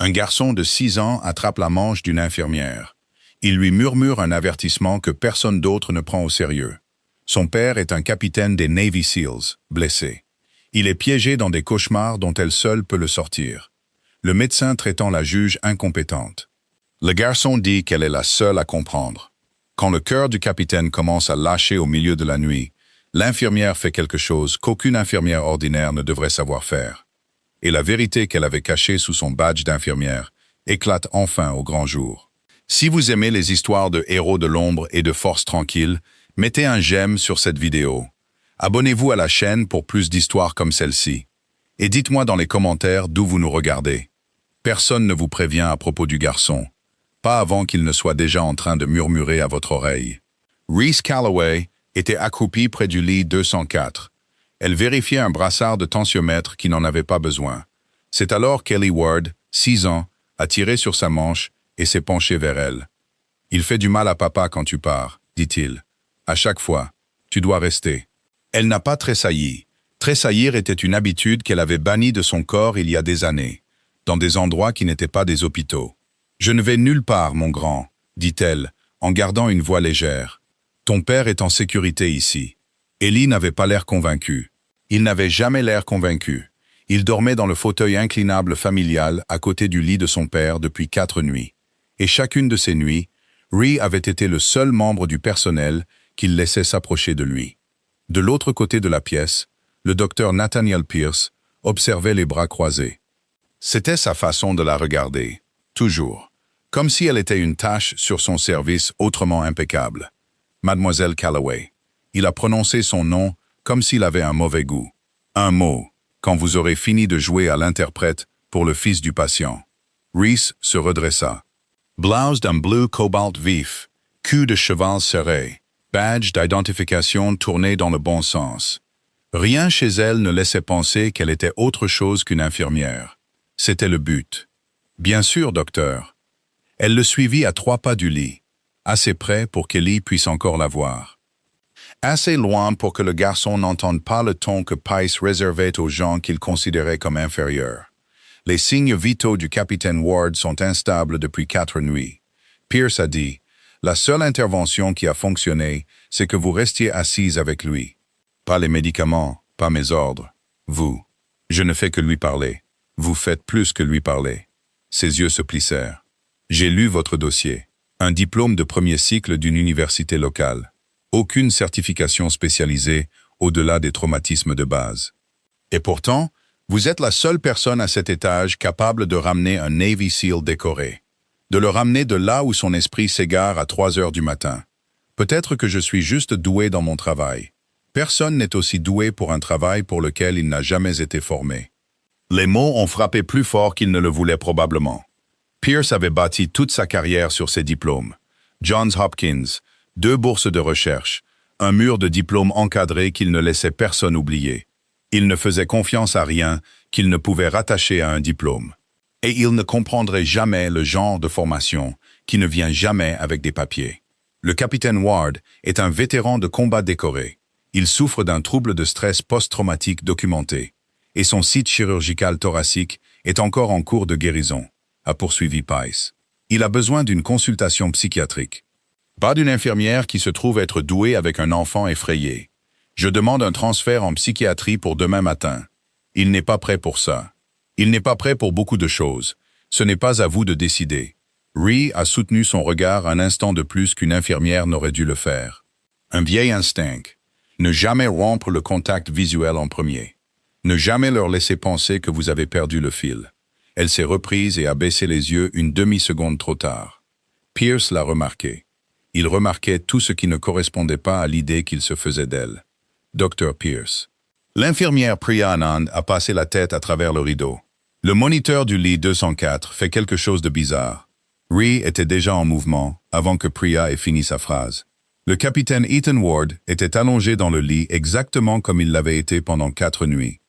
Un garçon de 6 ans attrape la manche d'une infirmière. Il lui murmure un avertissement que personne d'autre ne prend au sérieux. Son père est un capitaine des Navy SEALs, blessé. Il est piégé dans des cauchemars dont elle seule peut le sortir. Le médecin traitant la juge incompétente. Le garçon dit qu'elle est la seule à comprendre. Quand le cœur du capitaine commence à lâcher au milieu de la nuit, l'infirmière fait quelque chose qu'aucune infirmière ordinaire ne devrait savoir faire. Et la vérité qu'elle avait cachée sous son badge d'infirmière éclate enfin au grand jour. Si vous aimez les histoires de héros de l'ombre et de forces tranquilles, mettez un j'aime sur cette vidéo. Abonnez-vous à la chaîne pour plus d'histoires comme celle-ci. Et dites-moi dans les commentaires d'où vous nous regardez. Personne ne vous prévient à propos du garçon. Pas avant qu'il ne soit déjà en train de murmurer à votre oreille. Reese Calloway était accroupie près du lit 204. Elle vérifiait un brassard de tensiomètre qui n'en avait pas besoin. C'est alors qu'Ellie Ward, 6 ans, a tiré sur sa manche et s'est penché vers elle. « Il fait du mal à papa quand tu pars, dit-il. À chaque fois, tu dois rester. » Elle n'a pas tressailli. Tressaillir était une habitude qu'elle avait bannie de son corps il y a des années, dans des endroits qui n'étaient pas des hôpitaux. « Je ne vais nulle part, mon grand, dit-elle, en gardant une voix légère. Ton père est en sécurité ici. » Ellie n'avait pas l'air convaincu. Il n'avait jamais l'air convaincu. Il dormait dans le fauteuil inclinable familial à côté du lit de son père depuis 4 nuits. Et chacune de ces nuits, Ree avait été le seul membre du personnel qu'il laissait s'approcher de lui. De l'autre côté de la pièce, le docteur Nathaniel Pierce observait les bras croisés. C'était sa façon de la regarder, toujours, comme si elle était une tâche sur son service autrement impeccable. Mademoiselle Calloway. Il a prononcé son nom comme s'il avait un mauvais goût. Un mot, quand vous aurez fini de jouer à l'interprète pour le fils du patient. Reese se redressa. Blouse d'un bleu cobalt vif, cul de cheval serré, badge d'identification tourné dans le bon sens. Rien chez elle ne laissait penser qu'elle était autre chose qu'une infirmière. C'était le but. Bien sûr, docteur. Elle le suivit à 3 pas du lit, assez près pour qu'Ellie puisse encore la voir. Assez loin pour que le garçon n'entende pas le ton que Pice réservait aux gens qu'il considérait comme inférieurs. Les signes vitaux du capitaine Ward sont instables depuis 4 nuits. Pierce a dit, « La seule intervention qui a fonctionné, c'est que vous restiez assise avec lui. Pas les médicaments, pas mes ordres. Vous. Je ne fais que lui parler. Vous faites plus que lui parler. » Ses yeux se plissèrent. « J'ai lu votre dossier. Un diplôme de premier cycle d'une université locale. Aucune certification spécialisée au-delà des traumatismes de base. Et pourtant, vous êtes la seule personne à cet étage capable de ramener un Navy SEAL décoré. De le ramener de là où son esprit s'égare à 3 heures du matin. Peut-être que je suis juste doué dans mon travail. Personne n'est aussi doué pour un travail pour lequel il n'a jamais été formé. » Les mots ont frappé plus fort qu'il ne le voulait probablement. Pierce avait bâti toute sa carrière sur ses diplômes. Johns Hopkins, 2 bourses de recherche, un mur de diplômes encadrés qu'il ne laissait personne oublier. Il ne faisait confiance à rien qu'il ne pouvait rattacher à un diplôme. Et il ne comprendrait jamais le genre de formation qui ne vient jamais avec des papiers. Le capitaine Ward est un vétéran de combat décoré. Il souffre d'un trouble de stress post-traumatique documenté. Et son site chirurgical thoracique est encore en cours de guérison, a poursuivi Pice. Il a besoin d'une consultation psychiatrique. Pas d'une infirmière qui se trouve être douée avec un enfant effrayé. Je demande un transfert en psychiatrie pour demain matin. Il n'est pas prêt pour ça. Il n'est pas prêt pour beaucoup de choses. Ce n'est pas à vous de décider. Ree a soutenu son regard un instant de plus qu'une infirmière n'aurait dû le faire. Un vieil instinct. Ne jamais rompre le contact visuel en premier. Ne jamais leur laisser penser que vous avez perdu le fil. Elle s'est reprise et a baissé les yeux une demi-seconde trop tard. Pierce l'a remarqué. Il remarquait tout ce qui ne correspondait pas à l'idée qu'il se faisait d'elle. Dr. Pierce. L'infirmière Priya Anand a passé la tête à travers le rideau. Le moniteur du lit 204 fait quelque chose de bizarre. Ree était déjà en mouvement avant que Priya ait fini sa phrase. Le capitaine Ethan Ward était allongé dans le lit exactement comme il l'avait été pendant 4 nuits.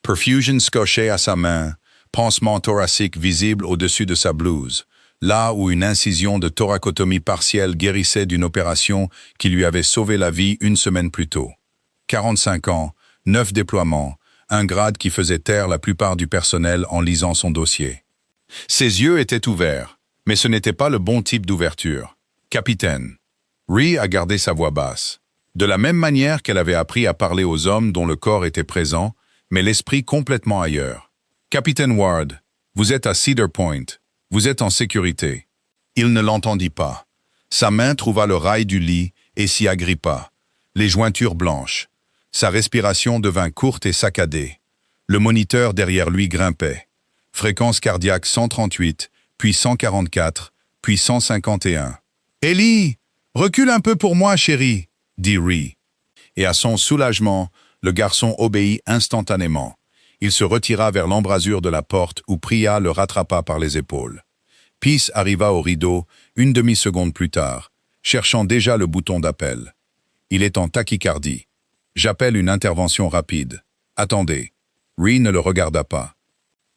Perfusion scotchée à sa main, pansement thoracique visible au-dessus de sa blouse, là où une incision de thoracotomie partielle guérissait d'une opération qui lui avait sauvé la vie 1 semaine plus tôt. 45 ans, 9 déploiements, un grade qui faisait taire la plupart du personnel en lisant son dossier. Ses yeux étaient ouverts, mais ce n'était pas le bon type d'ouverture. « Capitaine. » Rhee a gardé sa voix basse. De la même manière qu'elle avait appris à parler aux hommes dont le corps était présent, mais l'esprit complètement ailleurs. « Capitaine Ward, vous êtes à Cedar Point. Vous êtes en sécurité. » Il ne l'entendit pas. Sa main trouva le rail du lit et s'y agrippa, les jointures blanches. Sa respiration devint courte et saccadée. Le moniteur derrière lui grimpait. Fréquence cardiaque 138, puis 144, puis 151. « Ellie, recule un peu pour moi, chérie, » dit Rhee. Et à son soulagement, le garçon obéit instantanément. Il se retira vers l'embrasure de la porte où Priya le rattrapa par les épaules. Peace arriva au rideau une demi-seconde plus tard, cherchant déjà le bouton d'appel. Il est en tachycardie. J'appelle une intervention rapide. Attendez. Rhee ne le regarda pas.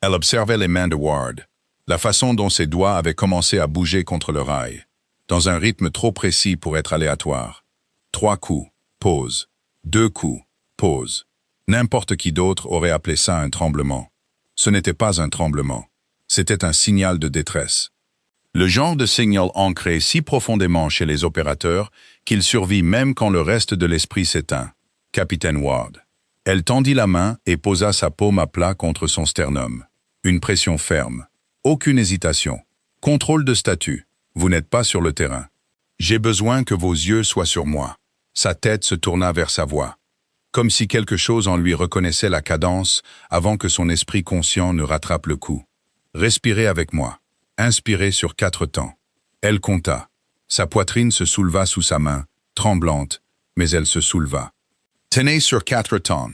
Elle observait les mains de Ward, la façon dont ses doigts avaient commencé à bouger contre le rail, dans un rythme trop précis pour être aléatoire. 3 coups, pause. 2 coups, pause. N'importe qui d'autre aurait appelé ça un tremblement. Ce n'était pas un tremblement. C'était un signal de détresse. Le genre de signal ancré si profondément chez les opérateurs qu'il survit même quand le reste de l'esprit s'éteint. Capitaine Ward. Elle tendit la main et posa sa paume à plat contre son sternum. Une pression ferme. Aucune hésitation. Contrôle de statut. Vous n'êtes pas sur le terrain. J'ai besoin que vos yeux soient sur moi. Sa tête se tourna vers sa voix. Comme si quelque chose en lui reconnaissait la cadence avant que son esprit conscient ne rattrape le coup. Respirez avec moi. Inspirez sur 4 temps. Elle compta. Sa poitrine se souleva sous sa main, tremblante, mais elle se souleva. Tenez sur 4 temps.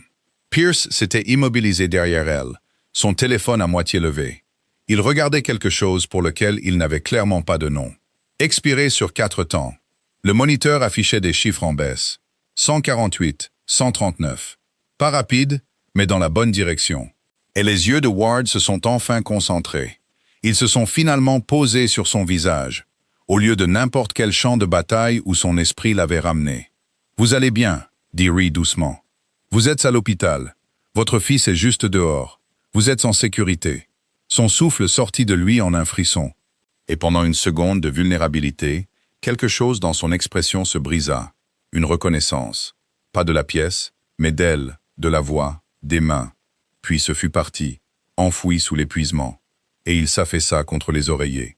Pierce s'était immobilisé derrière elle, son téléphone à moitié levé. Il regardait quelque chose pour lequel il n'avait clairement pas de nom. Expirez sur 4 temps. Le moniteur affichait des chiffres en baisse. 148, 139. Pas rapide, mais dans la bonne direction. Et les yeux de Ward se sont enfin concentrés. Ils se sont finalement posés sur son visage, au lieu de n'importe quel champ de bataille où son esprit l'avait ramené. « Vous allez bien », dit Rhee doucement. « Vous êtes à l'hôpital. Votre fils est juste dehors. Vous êtes en sécurité. » Son souffle sortit de lui en un frisson. Et pendant une seconde de vulnérabilité, quelque chose dans son expression se brisa. Une reconnaissance. Pas de la pièce, mais d'elle, de la voix, des mains. Puis ce fut parti, enfoui sous l'épuisement. Et il s'affaissa contre les oreillers.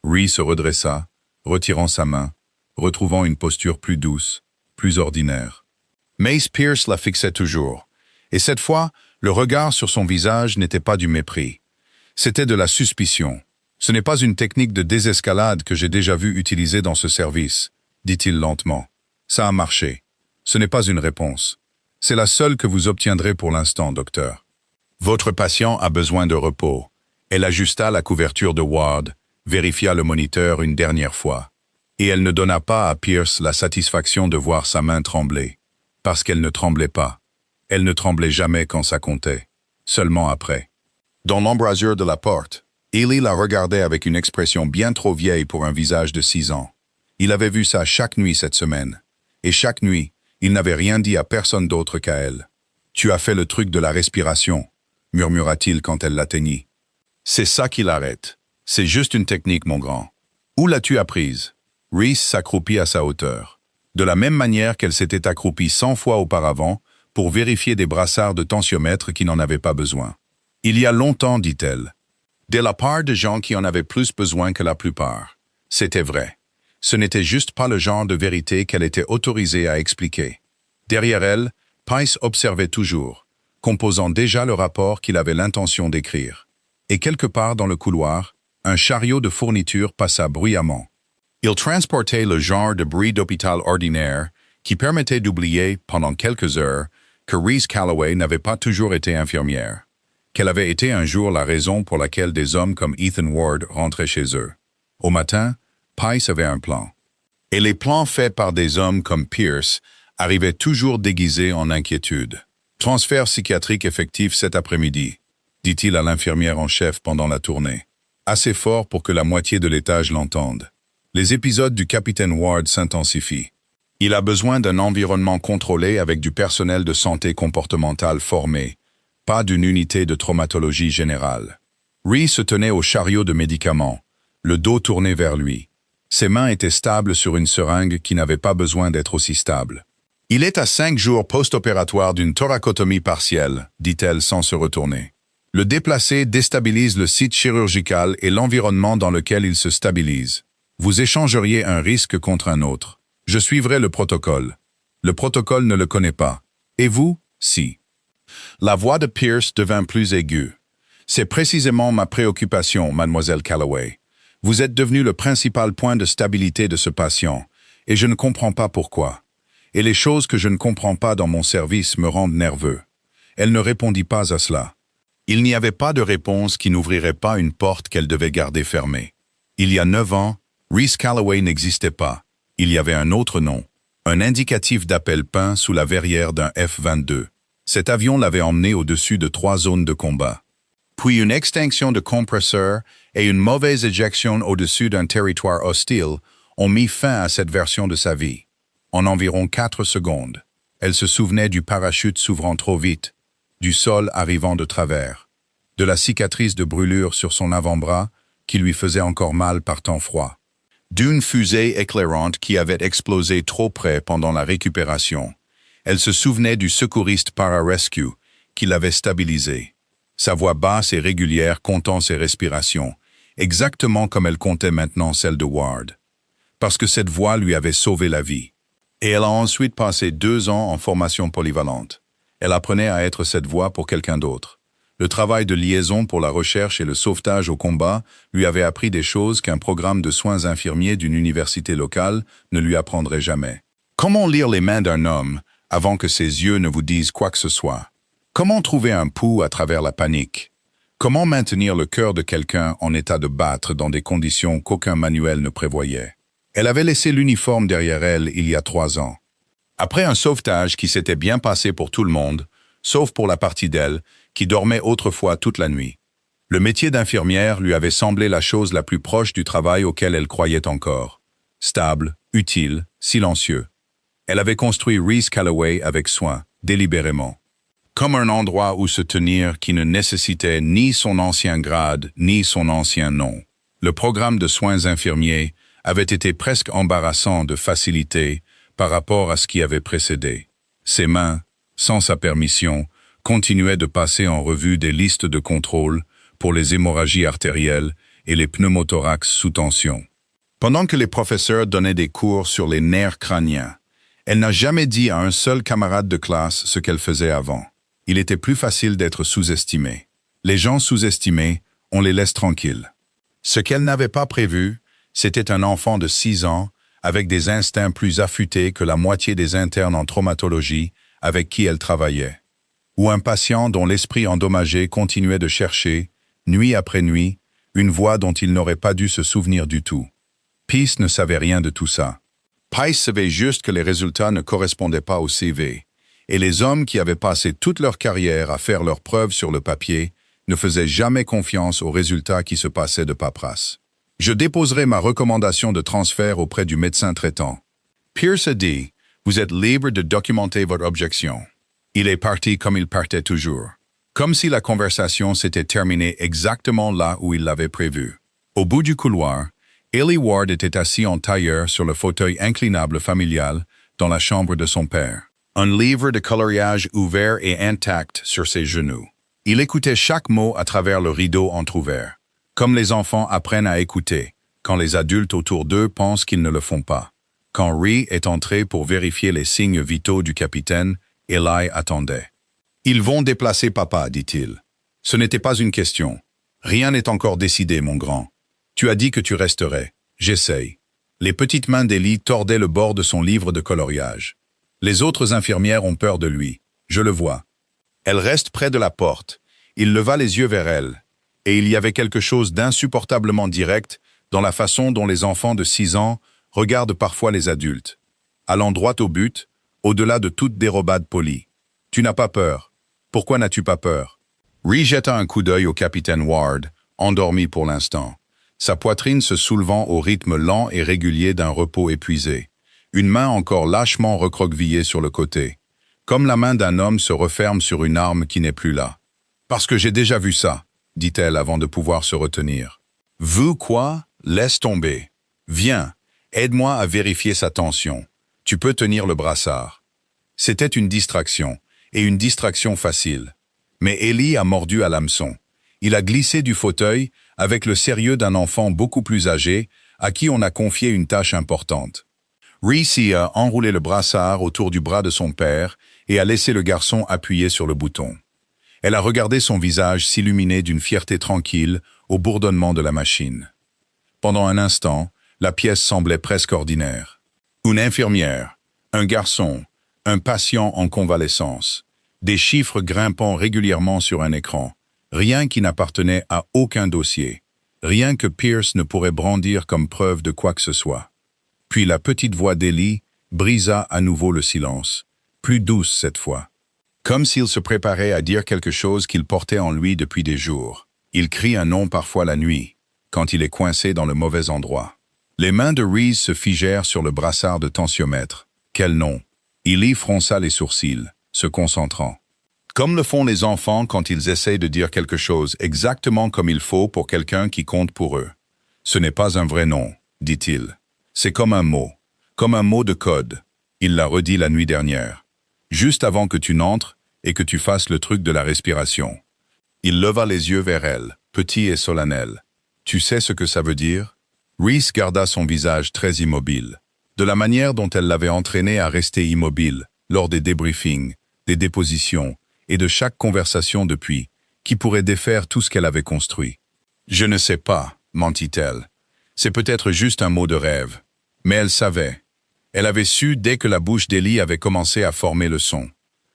Rhee se redressa, retirant sa main, retrouvant une posture plus douce, plus ordinaire. Mace Pierce la fixait toujours, et cette fois, le regard sur son visage n'était pas du mépris. C'était de la suspicion. « Ce n'est pas une technique de désescalade que j'ai déjà vue utilisée dans ce service, » dit-il lentement. « Ça a marché. Ce n'est pas une réponse. C'est la seule que vous obtiendrez pour l'instant, docteur. Votre patient a besoin de repos. » Elle ajusta la couverture de Ward, vérifia le moniteur une dernière fois. Et elle ne donna pas à Pierce la satisfaction de voir sa main trembler. Parce qu'elle ne tremblait pas. Elle ne tremblait jamais quand ça comptait. Seulement après. Dans l'embrasure de la porte, Ellie la regardait avec une expression bien trop vieille pour un visage de 6 ans. Il avait vu ça chaque nuit cette semaine. Et chaque nuit, il n'avait rien dit à personne d'autre qu'à elle. « Tu as fait le truc de la respiration », murmura-t-il quand elle l'atteignit. « C'est ça qui l'arrête. C'est juste une technique, mon grand. Où l'as-tu apprise ?» Rhee s'accroupit à sa hauteur. De la même manière qu'elle s'était accroupie 100 fois auparavant pour vérifier des brassards de tensiomètre qui n'en avaient pas besoin. « Il y a longtemps, dit-elle. De la part de gens qui en avaient plus besoin que la plupart. C'était vrai. Ce n'était juste pas le genre de vérité qu'elle était autorisée à expliquer. Derrière elle, Pice observait toujours, composant déjà le rapport qu'il avait l'intention d'écrire. Et quelque part dans le couloir, un chariot de fournitures passa bruyamment. Il transportait le genre de bruit d'hôpital ordinaire qui permettait d'oublier, pendant quelques heures, que Reese Calloway n'avait pas toujours été infirmière, qu'elle avait été un jour la raison pour laquelle des hommes comme Ethan Ward rentraient chez eux. Au matin, Pice avait un plan. Et les plans faits par des hommes comme Pierce arrivaient toujours déguisés en inquiétude. « Transfert psychiatrique effectif cet après-midi », dit-il à l'infirmière en chef pendant la tournée. Assez fort pour que la moitié de l'étage l'entende. Les épisodes du capitaine Ward s'intensifient. Il a besoin d'un environnement contrôlé avec du personnel de santé comportementale formé, pas d'une unité de traumatologie générale. Rhys se tenait au chariot de médicaments, le dos tourné vers lui. Ses mains étaient stables sur une seringue qui n'avait pas besoin d'être aussi stable. « Il est à 5 jours post-opératoire d'une thoracotomie partielle », dit-elle sans se retourner. Le déplacer déstabilise le site chirurgical et l'environnement dans lequel il se stabilise. Vous échangeriez un risque contre un autre. Je suivrai le protocole. Le protocole ne le connaît pas. Et vous, si. La voix de Pierce devint plus aiguë. C'est précisément ma préoccupation, mademoiselle Calloway. Vous êtes devenu le principal point de stabilité de ce patient, et je ne comprends pas pourquoi. Et les choses que je ne comprends pas dans mon service me rendent nerveux. Elle ne répondit pas à cela. Il n'y avait pas de réponse qui n'ouvrirait pas une porte qu'elle devait garder fermée. Il y a 9 ans, Rhys Calloway n'existait pas. Il y avait un autre nom, un indicatif d'appel peint sous la verrière d'un F-22. Cet avion l'avait emmené au-dessus de 3 zones de combat. Puis une extinction de compresseur et une mauvaise éjection au-dessus d'un territoire hostile ont mis fin à cette version de sa vie. En environ 4 secondes, elle se souvenait du parachute s'ouvrant trop vite, du sol arrivant de travers, de la cicatrice de brûlure sur son avant-bras qui lui faisait encore mal par temps froid, d'une fusée éclairante qui avait explosé trop près pendant la récupération. Elle se souvenait du secouriste pararescue qui l'avait stabilisé. Sa voix basse et régulière comptant ses respirations, exactement comme elle comptait maintenant celle de Ward. Parce que cette voix lui avait sauvé la vie. Et elle a ensuite passé 2 ans en formation polyvalente. Elle apprenait à être cette voix pour quelqu'un d'autre. Le travail de liaison pour la recherche et le sauvetage au combat lui avait appris des choses qu'un programme de soins infirmiers d'une université locale ne lui apprendrait jamais. Comment lire les mains d'un homme avant que ses yeux ne vous disent quoi que ce soit? Comment trouver un pouls à travers la panique? Comment maintenir le cœur de quelqu'un en état de battre dans des conditions qu'aucun manuel ne prévoyait? Elle avait laissé l'uniforme derrière elle il y a 3 ans. Après un sauvetage qui s'était bien passé pour tout le monde, sauf pour la partie d'elle, qui dormait autrefois toute la nuit. Le métier d'infirmière lui avait semblé la chose la plus proche du travail auquel elle croyait encore. Stable, utile, silencieux. Elle avait construit Rhys Calloway avec soin, délibérément. Comme un endroit où se tenir qui ne nécessitait ni son ancien grade, ni son ancien nom. Le programme de soins infirmiers avait été presque embarrassant de facilité par rapport à ce qui avait précédé. Ses mains, sans sa permission, continuaient de passer en revue des listes de contrôle pour les hémorragies artérielles et les pneumothorax sous tension. Pendant que les professeurs donnaient des cours sur les nerfs crâniens, elle n'a jamais dit à un seul camarade de classe ce qu'elle faisait avant. Il était plus facile d'être sous-estimé. Les gens sous-estimés, on les laisse tranquilles. Ce qu'elle n'avait pas prévu, c'était un enfant de 6 ans avec des instincts plus affûtés que la moitié des internes en traumatologie avec qui elle travaillait. Ou un patient dont l'esprit endommagé continuait de chercher, nuit après nuit, une voix dont il n'aurait pas dû se souvenir du tout. Peace ne savait rien de tout ça. Price savait juste que les résultats ne correspondaient pas au CV, et les hommes qui avaient passé toute leur carrière à faire leurs preuves sur le papier ne faisaient jamais confiance aux résultats qui se passaient de paperasse. Je déposerai ma recommandation de transfert auprès du médecin traitant. Pierce a dit, vous êtes libre de documenter votre objection. Il est parti comme il partait toujours. Comme si la conversation s'était terminée exactement là où il l'avait prévu. Au bout du couloir, Ellie Ward était assis en tailleur sur le fauteuil inclinable familial dans la chambre de son père. Un livre de coloriage ouvert et intact sur ses genoux. Il écoutait chaque mot à travers le rideau entrouvert. Comme les enfants apprennent à écouter, quand les adultes autour d'eux pensent qu'ils ne le font pas. Quand Rhys est entré pour vérifier les signes vitaux du capitaine, Eli attendait. « Ils vont déplacer papa, dit-il. Ce n'était pas une question. Rien n'est encore décidé, mon grand. Tu as dit que tu resterais. J'essaye. » Les petites mains d'Ellie tordaient le bord de son livre de coloriage. Les autres infirmières ont peur de lui. Je le vois. Elle reste près de la porte. Il leva les yeux vers elle. Et il y avait quelque chose d'insupportablement direct dans la façon dont les enfants de 6 ans regardent parfois les adultes. Allant droit au but, au-delà de toute dérobade polie. « Tu n'as pas peur. Pourquoi n'as-tu pas peur ?» Rhys jeta un coup d'œil au capitaine Ward, endormi pour l'instant, sa poitrine se soulevant au rythme lent et régulier d'un repos épuisé, une main encore lâchement recroquevillée sur le côté, comme la main d'un homme se referme sur une arme qui n'est plus là. « Parce que j'ai déjà vu ça. dit-elle avant de pouvoir se retenir. Vous quoi? Laisse tomber. Viens, aide-moi à vérifier sa tension. Tu peux tenir le brassard. C'était une distraction, et une distraction facile. Mais Ellie a mordu à l'hameçon. Il a glissé du fauteuil avec le sérieux d'un enfant beaucoup plus âgé à qui on a confié une tâche importante. Reese a enroulé le brassard autour du bras de son père et a laissé le garçon appuyé sur le bouton. Elle a regardé son visage s'illuminer d'une fierté tranquille au bourdonnement de la machine. Pendant un instant, la pièce semblait presque ordinaire. Une infirmière, un garçon, un patient en convalescence, des chiffres grimpant régulièrement sur un écran, rien qui n'appartenait à aucun dossier, rien que Pierce ne pourrait brandir comme preuve de quoi que ce soit. Puis la petite voix d'Ellie brisa à nouveau le silence, plus douce cette fois. Comme s'il se préparait à dire quelque chose qu'il portait en lui depuis des jours. Il crie un nom parfois la nuit, quand il est coincé dans le mauvais endroit. Les mains de Reese se figèrent sur le brassard de tensiomètre. Quel nom? Ellie fronça les sourcils, se concentrant. Comme le font les enfants quand ils essayent de dire quelque chose exactement comme il faut pour quelqu'un qui compte pour eux. Ce n'est pas un vrai nom, dit-il. C'est comme un mot de code. Il l'a redit la nuit dernière. Juste avant que tu n'entres et que tu fasses le truc de la respiration. Il leva les yeux vers elle, petit et solennel. Tu sais ce que ça veut dire? Reese garda son visage très immobile. De la manière dont elle l'avait entraîné à rester immobile, lors des débriefings, des dépositions, et de chaque conversation depuis, qui pourrait défaire tout ce qu'elle avait construit. Je ne sais pas, mentit-elle. C'est peut-être juste un mot de rêve. Mais elle savait. Elle avait su dès que la bouche d'Ellie avait commencé à former le son,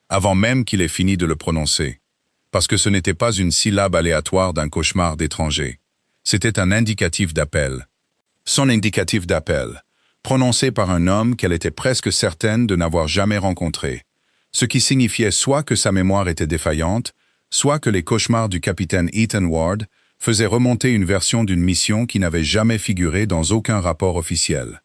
avant même qu'il ait fini de le prononcer. Parce que ce n'était pas une syllabe aléatoire d'un cauchemar d'étranger. C'était un indicatif d'appel. Son indicatif d'appel, prononcé par un homme qu'elle était presque certaine de n'avoir jamais rencontré, ce qui signifiait soit que sa mémoire était défaillante, soit que les cauchemars du capitaine Ethan Ward faisaient remonter une version d'une mission qui n'avait jamais figuré dans aucun rapport officiel.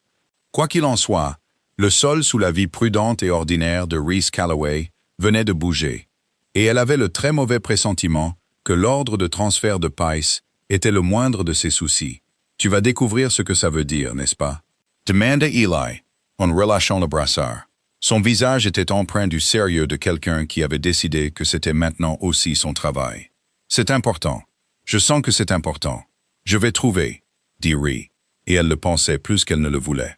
Quoi qu'il en soit, le sol sous la vie prudente et ordinaire de Reese Calloway venait de bouger, et elle avait le très mauvais pressentiment que l'ordre de transfert de Pice était le moindre de ses soucis. Tu vas découvrir ce que ça veut dire, n'est-ce pas? Demanda Eli, en relâchant le brassard. Son visage était empreint du sérieux de quelqu'un qui avait décidé que c'était maintenant aussi son travail. C'est important. Je sens que c'est important. Je vais trouver, dit Ree, et elle le pensait plus qu'elle ne le voulait.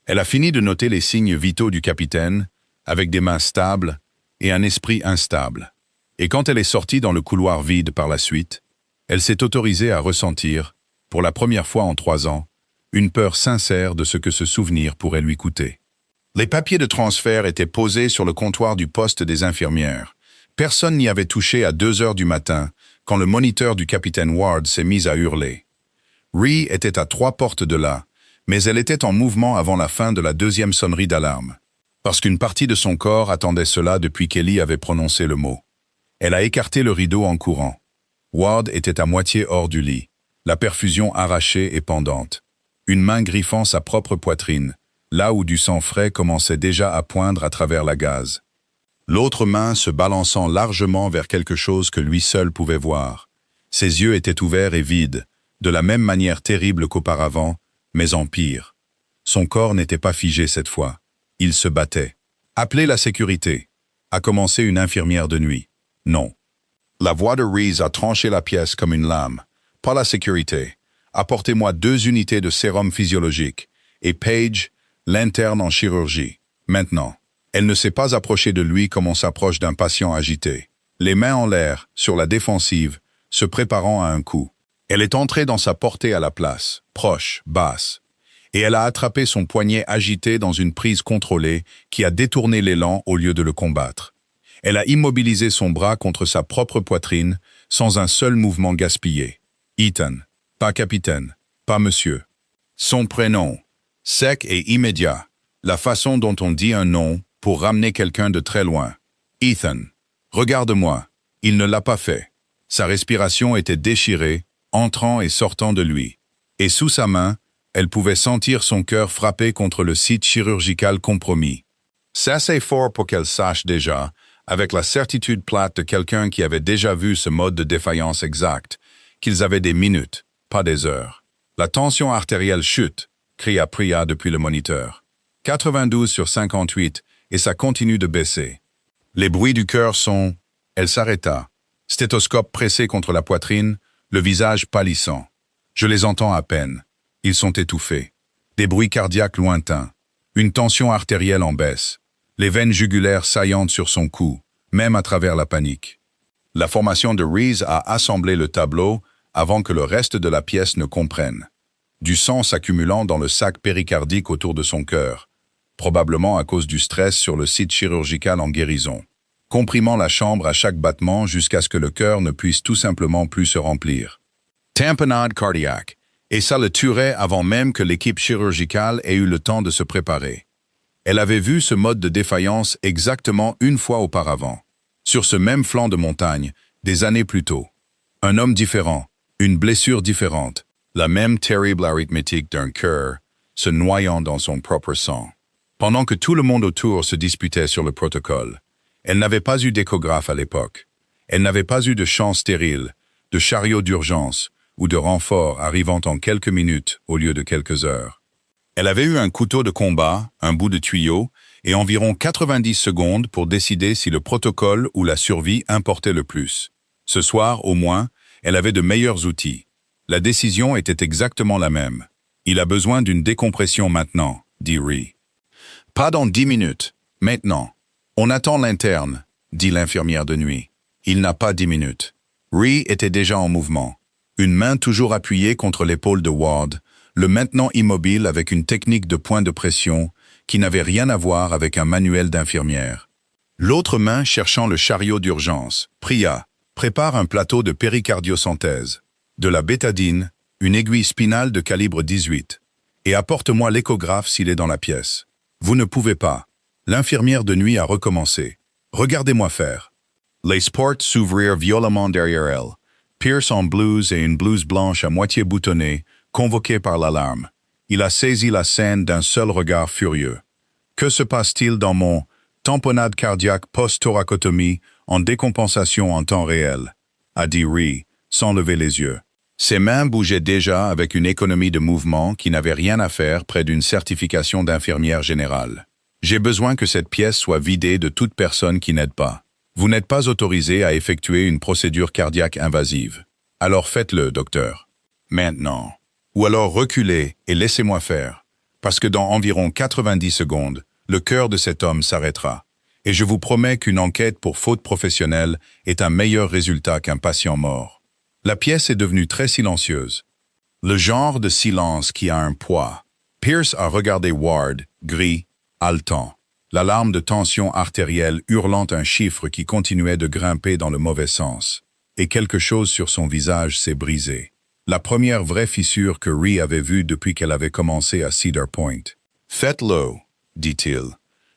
Elle a fini de noter les signes vitaux du capitaine, avec des mains stables et un esprit instable. Et quand elle est sortie dans le couloir vide par la suite, elle s'est autorisée à ressentir, pour la première fois en 3 ans, une peur sincère de ce que ce souvenir pourrait lui coûter. Les papiers de transfert étaient posés sur le comptoir du poste des infirmières. Personne n'y avait touché à 2 heures du matin, quand le moniteur du capitaine Ward s'est mis à hurler. Ree était à 3 portes de là, mais elle était en mouvement avant la fin de la 2e sonnerie d'alarme, parce qu'une partie de son corps attendait cela depuis qu'Ellie avait prononcé le mot. Elle a écarté le rideau en courant. Ward était à moitié hors du lit, la perfusion arrachée et pendante, une main griffant sa propre poitrine, là où du sang frais commençait déjà à poindre à travers la gaze. L'autre main se balançant largement vers quelque chose que lui seul pouvait voir. Ses yeux étaient ouverts et vides, de la même manière terrible qu'auparavant, mais en pire. Son corps n'était pas figé cette fois. Il se battait. Appelez la sécurité, a commencé une infirmière de nuit. Non. La voix de Reese a tranché la pièce comme une lame. Pas la sécurité. Apportez-moi 2 unités de sérum physiologique. Et Paige, l'interne en chirurgie. Maintenant. Elle ne s'est pas approchée de lui comme on s'approche d'un patient agité. Les mains en l'air, sur la défensive, se préparant à un coup. Elle est entrée dans sa portée à la place, proche, basse. Et elle a attrapé son poignet agité dans une prise contrôlée qui a détourné l'élan au lieu de le combattre. Elle a immobilisé son bras contre sa propre poitrine, sans un seul mouvement gaspillé. Ethan, pas capitaine, pas monsieur. Son prénom, sec et immédiat, la façon dont on dit un nom pour ramener quelqu'un de très loin. Ethan, regarde-moi, il ne l'a pas fait. Sa respiration était déchirée, entrant et sortant de lui. Et sous sa main, elle pouvait sentir son cœur frapper contre le site chirurgical compromis. C'est assez fort pour qu'elle sache déjà, avec la certitude plate de quelqu'un qui avait déjà vu ce mode de défaillance exact, qu'ils avaient des minutes, pas des heures. La tension artérielle chute, cria Priya depuis le moniteur. 92 sur 58, et ça continue de baisser. Les bruits du cœur sont... Elle s'arrêta, stéthoscope pressé contre la poitrine, le visage pâlissant. Je les entends à peine. Ils sont étouffés. Des bruits cardiaques lointains. Une tension artérielle en baisse. Les veines jugulaires saillantes sur son cou, même à travers la panique. La formation de Reese a assemblé le tableau avant que le reste de la pièce ne comprenne. Du sang s'accumulant dans le sac péricardique autour de son cœur, probablement à cause du stress sur le site chirurgical en guérison, comprimant la chambre à chaque battement jusqu'à ce que le cœur ne puisse tout simplement plus se remplir. Tamponade cardiaque, et ça le tuerait avant même que l'équipe chirurgicale ait eu le temps de se préparer. Elle avait vu ce mode de défaillance exactement une fois auparavant, sur ce même flanc de montagne, des années plus tôt. Un homme différent, une blessure différente, la même terrible arithmétique d'un cœur, se noyant dans son propre sang. Pendant que tout le monde autour se disputait sur le protocole, elle n'avait pas eu d'échographe à l'époque. Elle n'avait pas eu de champ stérile, de chariot d'urgence ou de renfort arrivant en quelques minutes au lieu de quelques heures. Elle avait eu un couteau de combat, un bout de tuyau, et environ 90 secondes pour décider si le protocole ou la survie importait le plus. Ce soir, au moins, elle avait de meilleurs outils. La décision était exactement la même. Il a besoin d'une décompression maintenant, dit Ree. Pas dans 10 minutes, maintenant. On attend l'interne, dit l'infirmière de nuit. Il n'a pas 10 minutes. Ree était déjà en mouvement. Une main toujours appuyée contre l'épaule de Ward, le maintenant immobile avec une technique de point de pression qui n'avait rien à voir avec un manuel d'infirmière. L'autre main cherchant le chariot d'urgence. Priya, prépare un plateau de péricardiosynthèse, de la bétadine, une aiguille spinale de calibre 18, et apporte-moi l'échographe s'il est dans la pièce. Vous ne pouvez pas. L'infirmière de nuit a recommencé. Regardez-moi faire. Les portes s'ouvrirent violemment derrière elle. Pierce en blouse et une blouse blanche à moitié boutonnée, convoqué par l'alarme. Il a saisi la scène d'un seul regard furieux. Que se passe-t-il dans mon tamponade cardiaque post-thoracotomie en décompensation en temps réel, a dit Ree, sans lever les yeux. Ses mains bougeaient déjà avec une économie de mouvement qui n'avait rien à faire près d'une certification d'infirmière générale. J'ai besoin que cette pièce soit vidée de toute personne qui n'aide pas. Vous n'êtes pas autorisé à effectuer une procédure cardiaque invasive. Alors faites-le, docteur. Maintenant. Ou alors reculez et laissez-moi faire, parce que dans environ 90 secondes, le cœur de cet homme s'arrêtera. Et je vous promets qu'une enquête pour faute professionnelle est un meilleur résultat qu'un patient mort. La pièce est devenue très silencieuse. Le genre de silence qui a un poids. Pierce a regardé Ward, gris, haletant. L'alarme de tension artérielle hurlant un chiffre qui continuait de grimper dans le mauvais sens. Et quelque chose sur son visage s'est brisé. La première vraie fissure que Ree avait vue depuis qu'elle avait commencé à Cedar Point. « Faites-le, dit-il.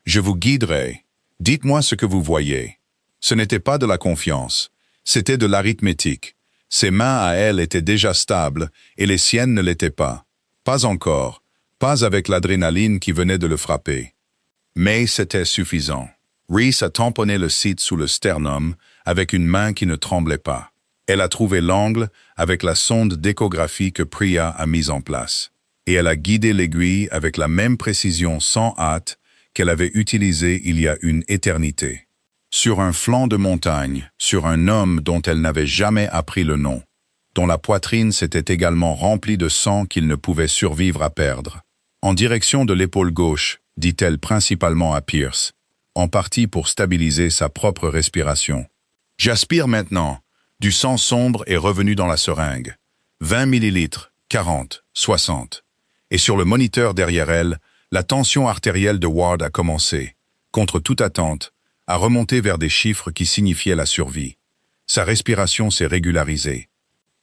Je vous guiderai. Dites-moi ce que vous voyez. » Ce n'était pas de la confiance, c'était de l'arithmétique. Ses mains à elle étaient déjà stables et les siennes ne l'étaient pas. Pas encore, pas avec l'adrénaline qui venait de le frapper. Mais c'était suffisant. Reese a tamponné le site sous le sternum avec une main qui ne tremblait pas. Elle a trouvé l'angle avec la sonde d'échographie que Priya a mise en place. Et elle a guidé l'aiguille avec la même précision sans hâte qu'elle avait utilisée il y a une éternité. Sur un flanc de montagne, sur un homme dont elle n'avait jamais appris le nom, dont la poitrine s'était également remplie de sang qu'il ne pouvait survivre à perdre. En direction de l'épaule gauche, dit-elle principalement à Pierce, en partie pour stabiliser sa propre respiration. « J'aspire maintenant. » Du sang sombre est revenu dans la seringue. 20 millilitres, 40, 60. Et sur le moniteur derrière elle, la tension artérielle de Ward a commencé, contre toute attente, à remonter vers des chiffres qui signifiaient la survie. Sa respiration s'est régularisée.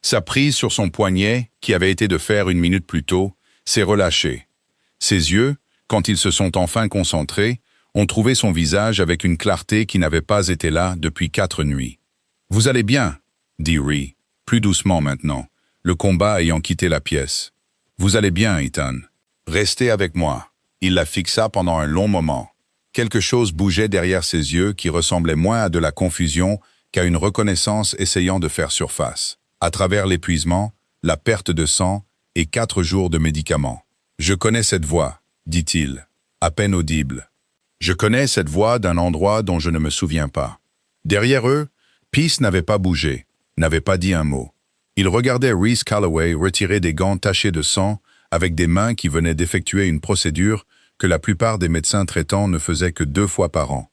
Sa prise sur son poignet, qui avait été de fer une minute plus tôt, s'est relâchée. Ses yeux, quand ils se sont enfin concentrés, ont trouvé son visage avec une clarté qui n'avait pas été là depuis 4 nuits. « Vous allez bien ?» dit Ree, plus doucement maintenant, le combat ayant quitté la pièce. « Vous allez bien, Ethan. Restez avec moi. » Il la fixa pendant un long moment. Quelque chose bougeait derrière ses yeux qui ressemblait moins à de la confusion qu'à une reconnaissance essayant de faire surface. « à travers l'épuisement, la perte de sang et 4 jours de médicaments. « Je connais cette voix, dit-il, à peine audible. Je connais cette voix d'un endroit dont je ne me souviens pas. » Derrière eux, Peace n'avait pas bougé, n'avait pas dit un mot. Il regardait Reese Calloway retirer des gants tachés de sang avec des mains qui venaient d'effectuer une procédure que la plupart des médecins traitants ne faisaient que 2 fois par an.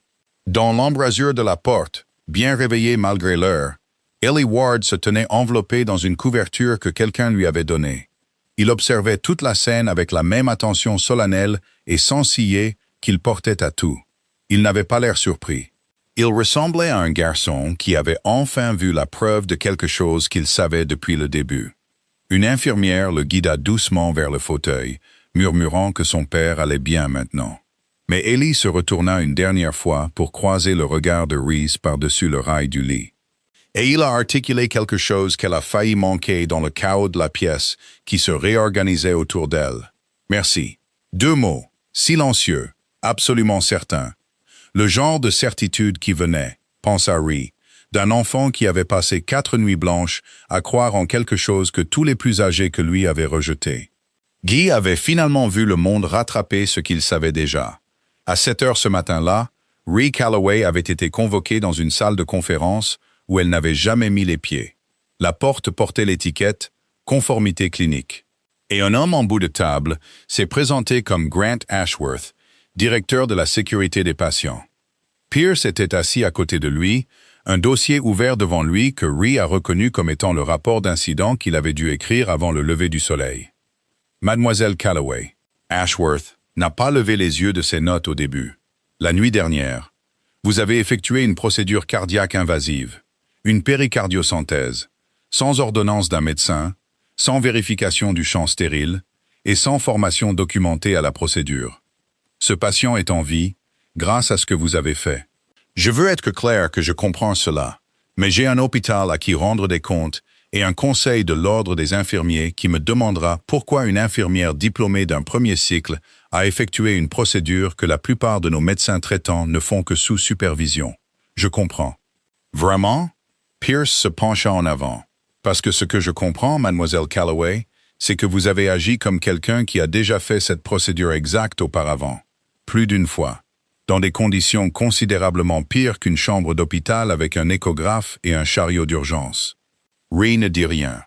Dans l'embrasure de la porte, bien réveillée malgré l'heure, Ellie Ward se tenait enveloppée dans une couverture que quelqu'un lui avait donnée. Il observait toute la scène avec la même attention solennelle et sans ciller qu'il portait à tout. Il n'avait pas l'air surpris. Il ressemblait à un garçon qui avait enfin vu la preuve de quelque chose qu'il savait depuis le début. Une infirmière le guida doucement vers le fauteuil, murmurant que son père allait bien maintenant. Mais Ellie se retourna une dernière fois pour croiser le regard de Reese par-dessus le rail du lit. Et il a articulé quelque chose qu'elle a failli manquer dans le chaos de la pièce qui se réorganisait autour d'elle. « Merci. » 2 mots, silencieux, absolument certains. Le genre de certitude qui venait, pensa Ree, d'un enfant qui avait passé 4 nuits blanches à croire en quelque chose que tous les plus âgés que lui avaient rejeté. Guy avait finalement vu le monde rattraper ce qu'il savait déjà. À 7 heures ce matin-là, Ree Calloway avait été convoquée dans une salle de conférence où elle n'avait jamais mis les pieds. La porte portait l'étiquette « Conformité clinique ». Et un homme en bout de table s'est présenté comme Grant Ashworth, directeur de la sécurité des patients. Pierce était assis à côté de lui, un dossier ouvert devant lui que Ree a reconnu comme étant le rapport d'incident qu'il avait dû écrire avant le lever du soleil. Mademoiselle Calloway, Ashworth n'a pas levé les yeux de ses notes au début. La nuit dernière, vous avez effectué une procédure cardiaque invasive, une péricardiosynthèse, sans ordonnance d'un médecin, sans vérification du champ stérile et sans formation documentée à la procédure. Ce patient est en vie grâce à ce que vous avez fait. Je veux être clair que je comprends cela, mais j'ai un hôpital à qui rendre des comptes et un conseil de l'ordre des infirmiers qui me demandera pourquoi une infirmière diplômée d'un premier cycle a effectué une procédure que la plupart de nos médecins traitants ne font que sous supervision. Je comprends. Vraiment? Pierce se pencha en avant. Parce que ce que je comprends, mademoiselle Calloway, c'est que vous avez agi comme quelqu'un qui a déjà fait cette procédure exacte auparavant. Plus d'une fois. Dans des conditions considérablement pires qu'une chambre d'hôpital avec un échographe et un chariot d'urgence. Ree ne dit rien.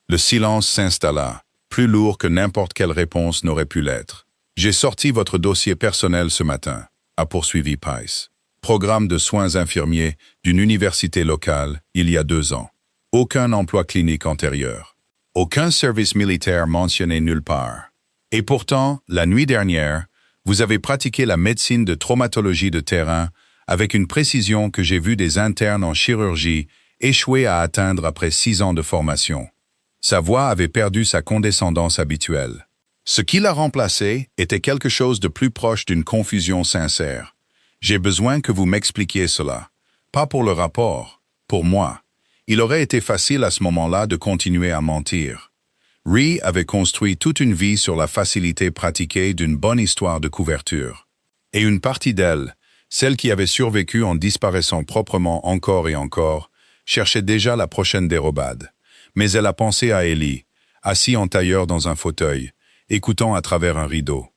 Le silence s'installa, plus lourd que n'importe quelle réponse n'aurait pu l'être. J'ai sorti votre dossier personnel ce matin, a poursuivi Pice. Programme de soins infirmiers d'une université locale il y a 2 ans. Aucun emploi clinique antérieur. Aucun service militaire mentionné nulle part. Et pourtant, la nuit dernière, vous avez pratiqué la médecine de traumatologie de terrain avec une précision que j'ai vue des internes en chirurgie échouer à atteindre après 6 ans de formation. Sa voix avait perdu sa condescendance habituelle. Ce qui l'a remplacé était quelque chose de plus proche d'une confusion sincère. J'ai besoin que vous m'expliquiez cela. Pas pour le rapport, pour moi. Il aurait été facile à ce moment-là de continuer à mentir. Ree avait construit toute une vie sur la facilité pratiquée d'une bonne histoire de couverture. Et une partie d'elle, celle qui avait survécu en disparaissant proprement encore et encore, cherchait déjà la prochaine dérobade. Mais elle a pensé à Ellie, assis en tailleur dans un fauteuil, écoutant à travers un rideau,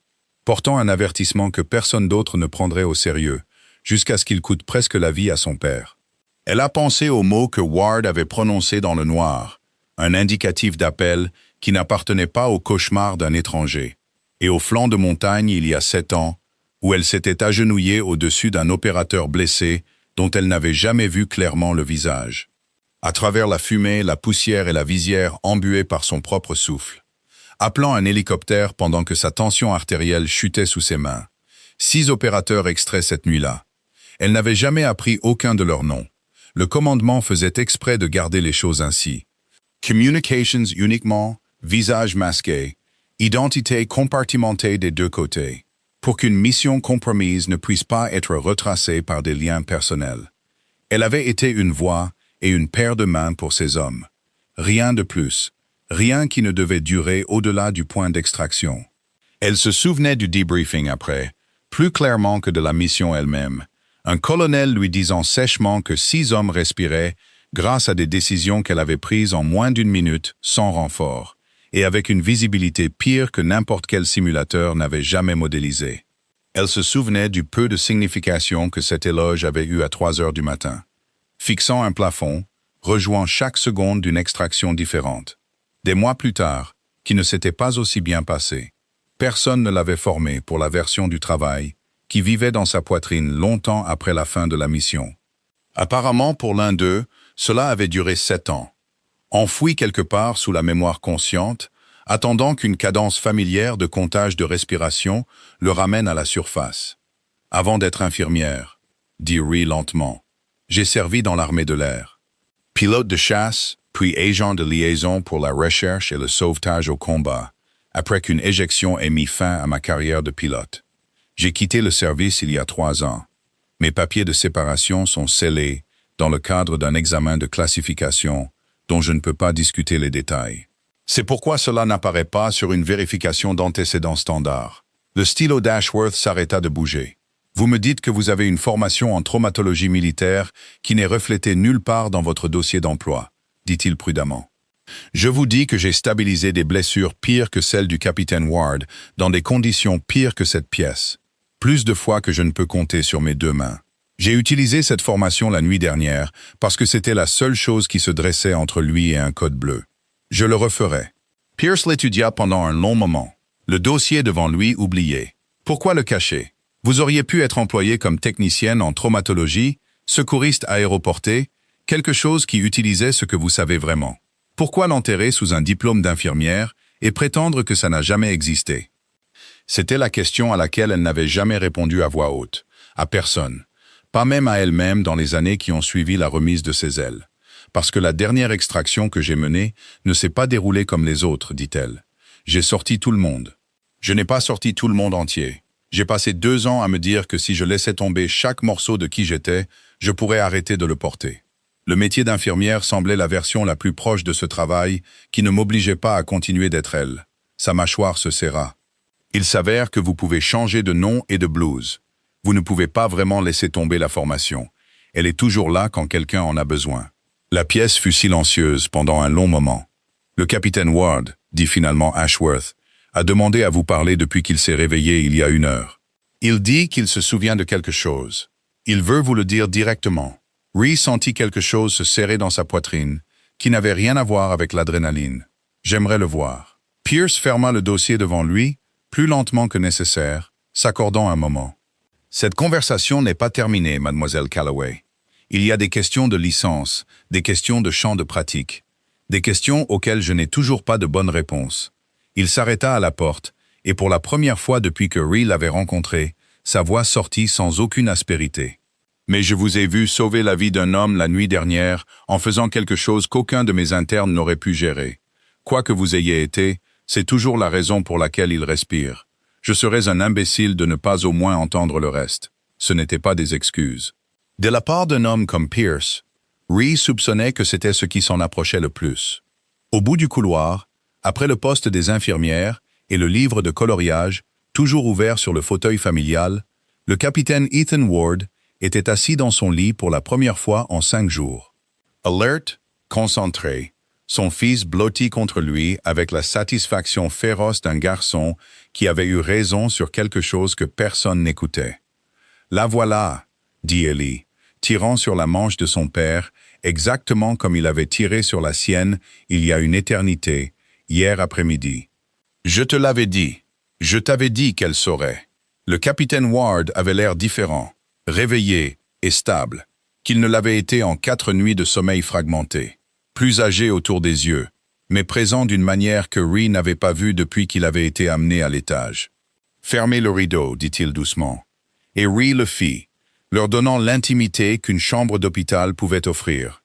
portant un avertissement que personne d'autre ne prendrait au sérieux, jusqu'à ce qu'il coûte presque la vie à son père. Elle a pensé aux mots que Ward avait prononcés dans le noir, un indicatif d'appel qui n'appartenait pas au cauchemar d'un étranger, et au flanc de montagne il y a 7 ans, où elle s'était agenouillée au-dessus d'un opérateur blessé dont elle n'avait jamais vu clairement le visage. À travers la fumée, la poussière et la visière embuée par son propre souffle. Appelant un hélicoptère pendant que sa tension artérielle chutait sous ses mains. 6 opérateurs extraits cette nuit-là. Elle n'avait jamais appris aucun de leurs noms. Le commandement faisait exprès de garder les choses ainsi. Communications uniquement, visage masqué, identité compartimentée des 2 côtés, pour qu'une mission compromise ne puisse pas être retracée par des liens personnels. Elle avait été une voix et une paire de mains pour ces hommes. Rien de plus, rien qui ne devait durer au-delà du point d'extraction. Elle se souvenait du debriefing après, plus clairement que de la mission elle-même, un colonel lui disant sèchement que 6 hommes respiraient, grâce à des décisions qu'elle avait prises en moins d'une minute, sans renfort, et avec une visibilité pire que n'importe quel simulateur n'avait jamais modélisé. Elle se souvenait du peu de signification que cet éloge avait eu à 3 heures du matin, fixant un plafond, rejouant chaque seconde d'une extraction différente. Des mois plus tard, qui ne s'était pas aussi bien passé, personne ne l'avait formé pour la version du travail qui vivait dans sa poitrine longtemps après la fin de la mission. Apparemment, pour l'un d'eux, cela avait duré 7 ans, enfoui quelque part sous la mémoire consciente, attendant qu'une cadence familière de comptage de respiration le ramène à la surface. Avant d'être infirmière, dit Rhee lentement, j'ai servi dans l'armée de l'air. Pilote de chasse, puis agent de liaison pour la recherche et le sauvetage au combat, après qu'une éjection ait mis fin à ma carrière de pilote. J'ai quitté le service il y a 3 ans. Mes papiers de séparation sont scellés dans le cadre d'un examen de classification dont je ne peux pas discuter les détails. C'est pourquoi cela n'apparaît pas sur une vérification d'antécédents standard. Le stylo d'Ashworth s'arrêta de bouger. Vous me dites que vous avez une formation en traumatologie militaire qui n'est reflétée nulle part dans votre dossier d'emploi, dit-il prudemment. Je vous dis que j'ai stabilisé des blessures pires que celles du capitaine Ward dans des conditions pires que cette pièce. Plus de fois que je ne peux compter sur mes 2 mains. J'ai utilisé cette formation la nuit dernière parce que c'était la seule chose qui se dressait entre lui et un code bleu. Je le referai. Pierce l'étudia pendant un long moment. Le dossier devant lui oublié. Pourquoi le cacher? Vous auriez pu être employé comme technicienne en traumatologie, secouriste aéroporté, quelque chose qui utilisait ce que vous savez vraiment. Pourquoi l'enterrer sous un diplôme d'infirmière et prétendre que ça n'a jamais existé? C'était la question à laquelle elle n'avait jamais répondu à voix haute, à personne, pas même à elle-même dans les années qui ont suivi la remise de ses ailes. Parce que la dernière extraction que j'ai menée ne s'est pas déroulée comme les autres, dit-elle. J'ai sorti tout le monde. Je n'ai pas sorti tout le monde entier. J'ai passé 2 ans à me dire que si je laissais tomber chaque morceau de qui j'étais, je pourrais arrêter de le porter. Le métier d'infirmière semblait la version la plus proche de ce travail qui ne m'obligeait pas à continuer d'être elle. Sa mâchoire se serra. Il s'avère que vous pouvez changer de nom et de blouse. Vous ne pouvez pas vraiment laisser tomber la formation. Elle est toujours là quand quelqu'un en a besoin. La pièce fut silencieuse pendant un long moment. Le capitaine Ward, dit finalement Ashworth, a demandé à vous parler depuis qu'il s'est réveillé il y a 1 heure. Il dit qu'il se souvient de quelque chose. Il veut vous le dire directement. Rhee sentit quelque chose se serrer dans sa poitrine, qui n'avait rien à voir avec l'adrénaline. J'aimerais le voir. Pierce ferma le dossier devant lui, plus lentement que nécessaire, s'accordant un moment. Cette conversation n'est pas terminée, mademoiselle Calloway. Il y a des questions de licence, des questions de champ de pratique, des questions auxquelles je n'ai toujours pas de bonne réponse. Il s'arrêta à la porte, et pour la première fois depuis que Rhee l'avait rencontré, sa voix sortit sans aucune aspérité. Mais je vous ai vu sauver la vie d'un homme la nuit dernière en faisant quelque chose qu'aucun de mes internes n'aurait pu gérer. Quoi que vous ayez été, c'est toujours la raison pour laquelle il respire. Je serais un imbécile de ne pas au moins entendre le reste. Ce n'était pas des excuses. De la part d'un homme comme Pierce, Rhee soupçonnait que c'était ce qui s'en approchait le plus. Au bout du couloir, après le poste des infirmières et le livre de coloriage, toujours ouvert sur le fauteuil familial, le capitaine Ethan Ward était assis dans son lit pour la première fois en 5 jours. Alert, concentré, son fils blotti contre lui avec la satisfaction féroce d'un garçon qui avait eu raison sur quelque chose que personne n'écoutait. « La voilà », dit Ellie, tirant sur la manche de son père, exactement comme il avait tiré sur la sienne il y a une éternité, hier après-midi. « Je te l'avais dit. Je t'avais dit qu'elle saurait. » Le capitaine Ward avait l'air différent, réveillé et stable, qu'il ne l'avait été en 4 nuits de sommeil fragmenté. Plus âgé autour des yeux, mais présent d'une manière que Rhee n'avait pas vue depuis qu'il avait été amené à l'étage. « Fermez le rideau, dit-il doucement. Et Rhee le fit, leur donnant l'intimité qu'une chambre d'hôpital pouvait offrir.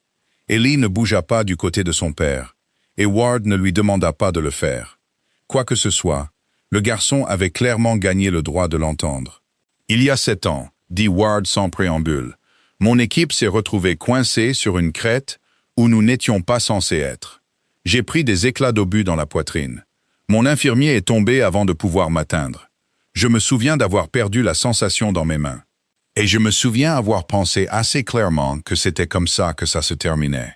Ellie ne bougea pas du côté de son père, et Ward ne lui demanda pas de le faire. Quoi que ce soit, le garçon avait clairement gagné le droit de l'entendre. « Il y a 7 ans, dit Ward sans préambule, mon équipe s'est retrouvée coincée sur une crête où nous n'étions pas censés être. J'ai pris des éclats d'obus dans la poitrine. Mon infirmier est tombé avant de pouvoir m'atteindre. Je me souviens d'avoir perdu la sensation dans mes mains. Et je me souviens avoir pensé assez clairement que c'était comme ça que ça se terminait.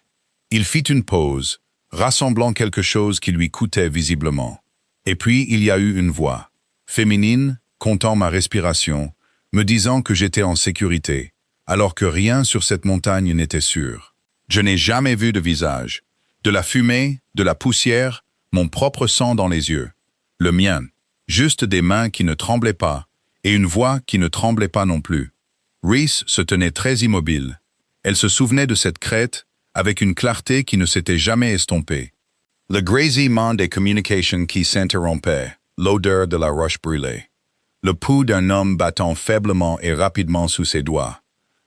Il fit une pause, rassemblant quelque chose qui lui coûtait visiblement. Et puis il y a eu une voix, féminine, comptant ma respiration, me disant que j'étais en sécurité, alors que rien sur cette montagne n'était sûr. Je n'ai jamais vu de visage. De la fumée, de la poussière, mon propre sang dans les yeux. Le mien. Juste des mains qui ne tremblaient pas, et une voix qui ne tremblait pas non plus. Reese se tenait très immobile. Elle se souvenait de cette crête, avec une clarté qui ne s'était jamais estompée. Le grésillement des communications qui s'interrompaient, l'odeur de la roche brûlée. Le pouls d'un homme battant faiblement et rapidement sous ses doigts.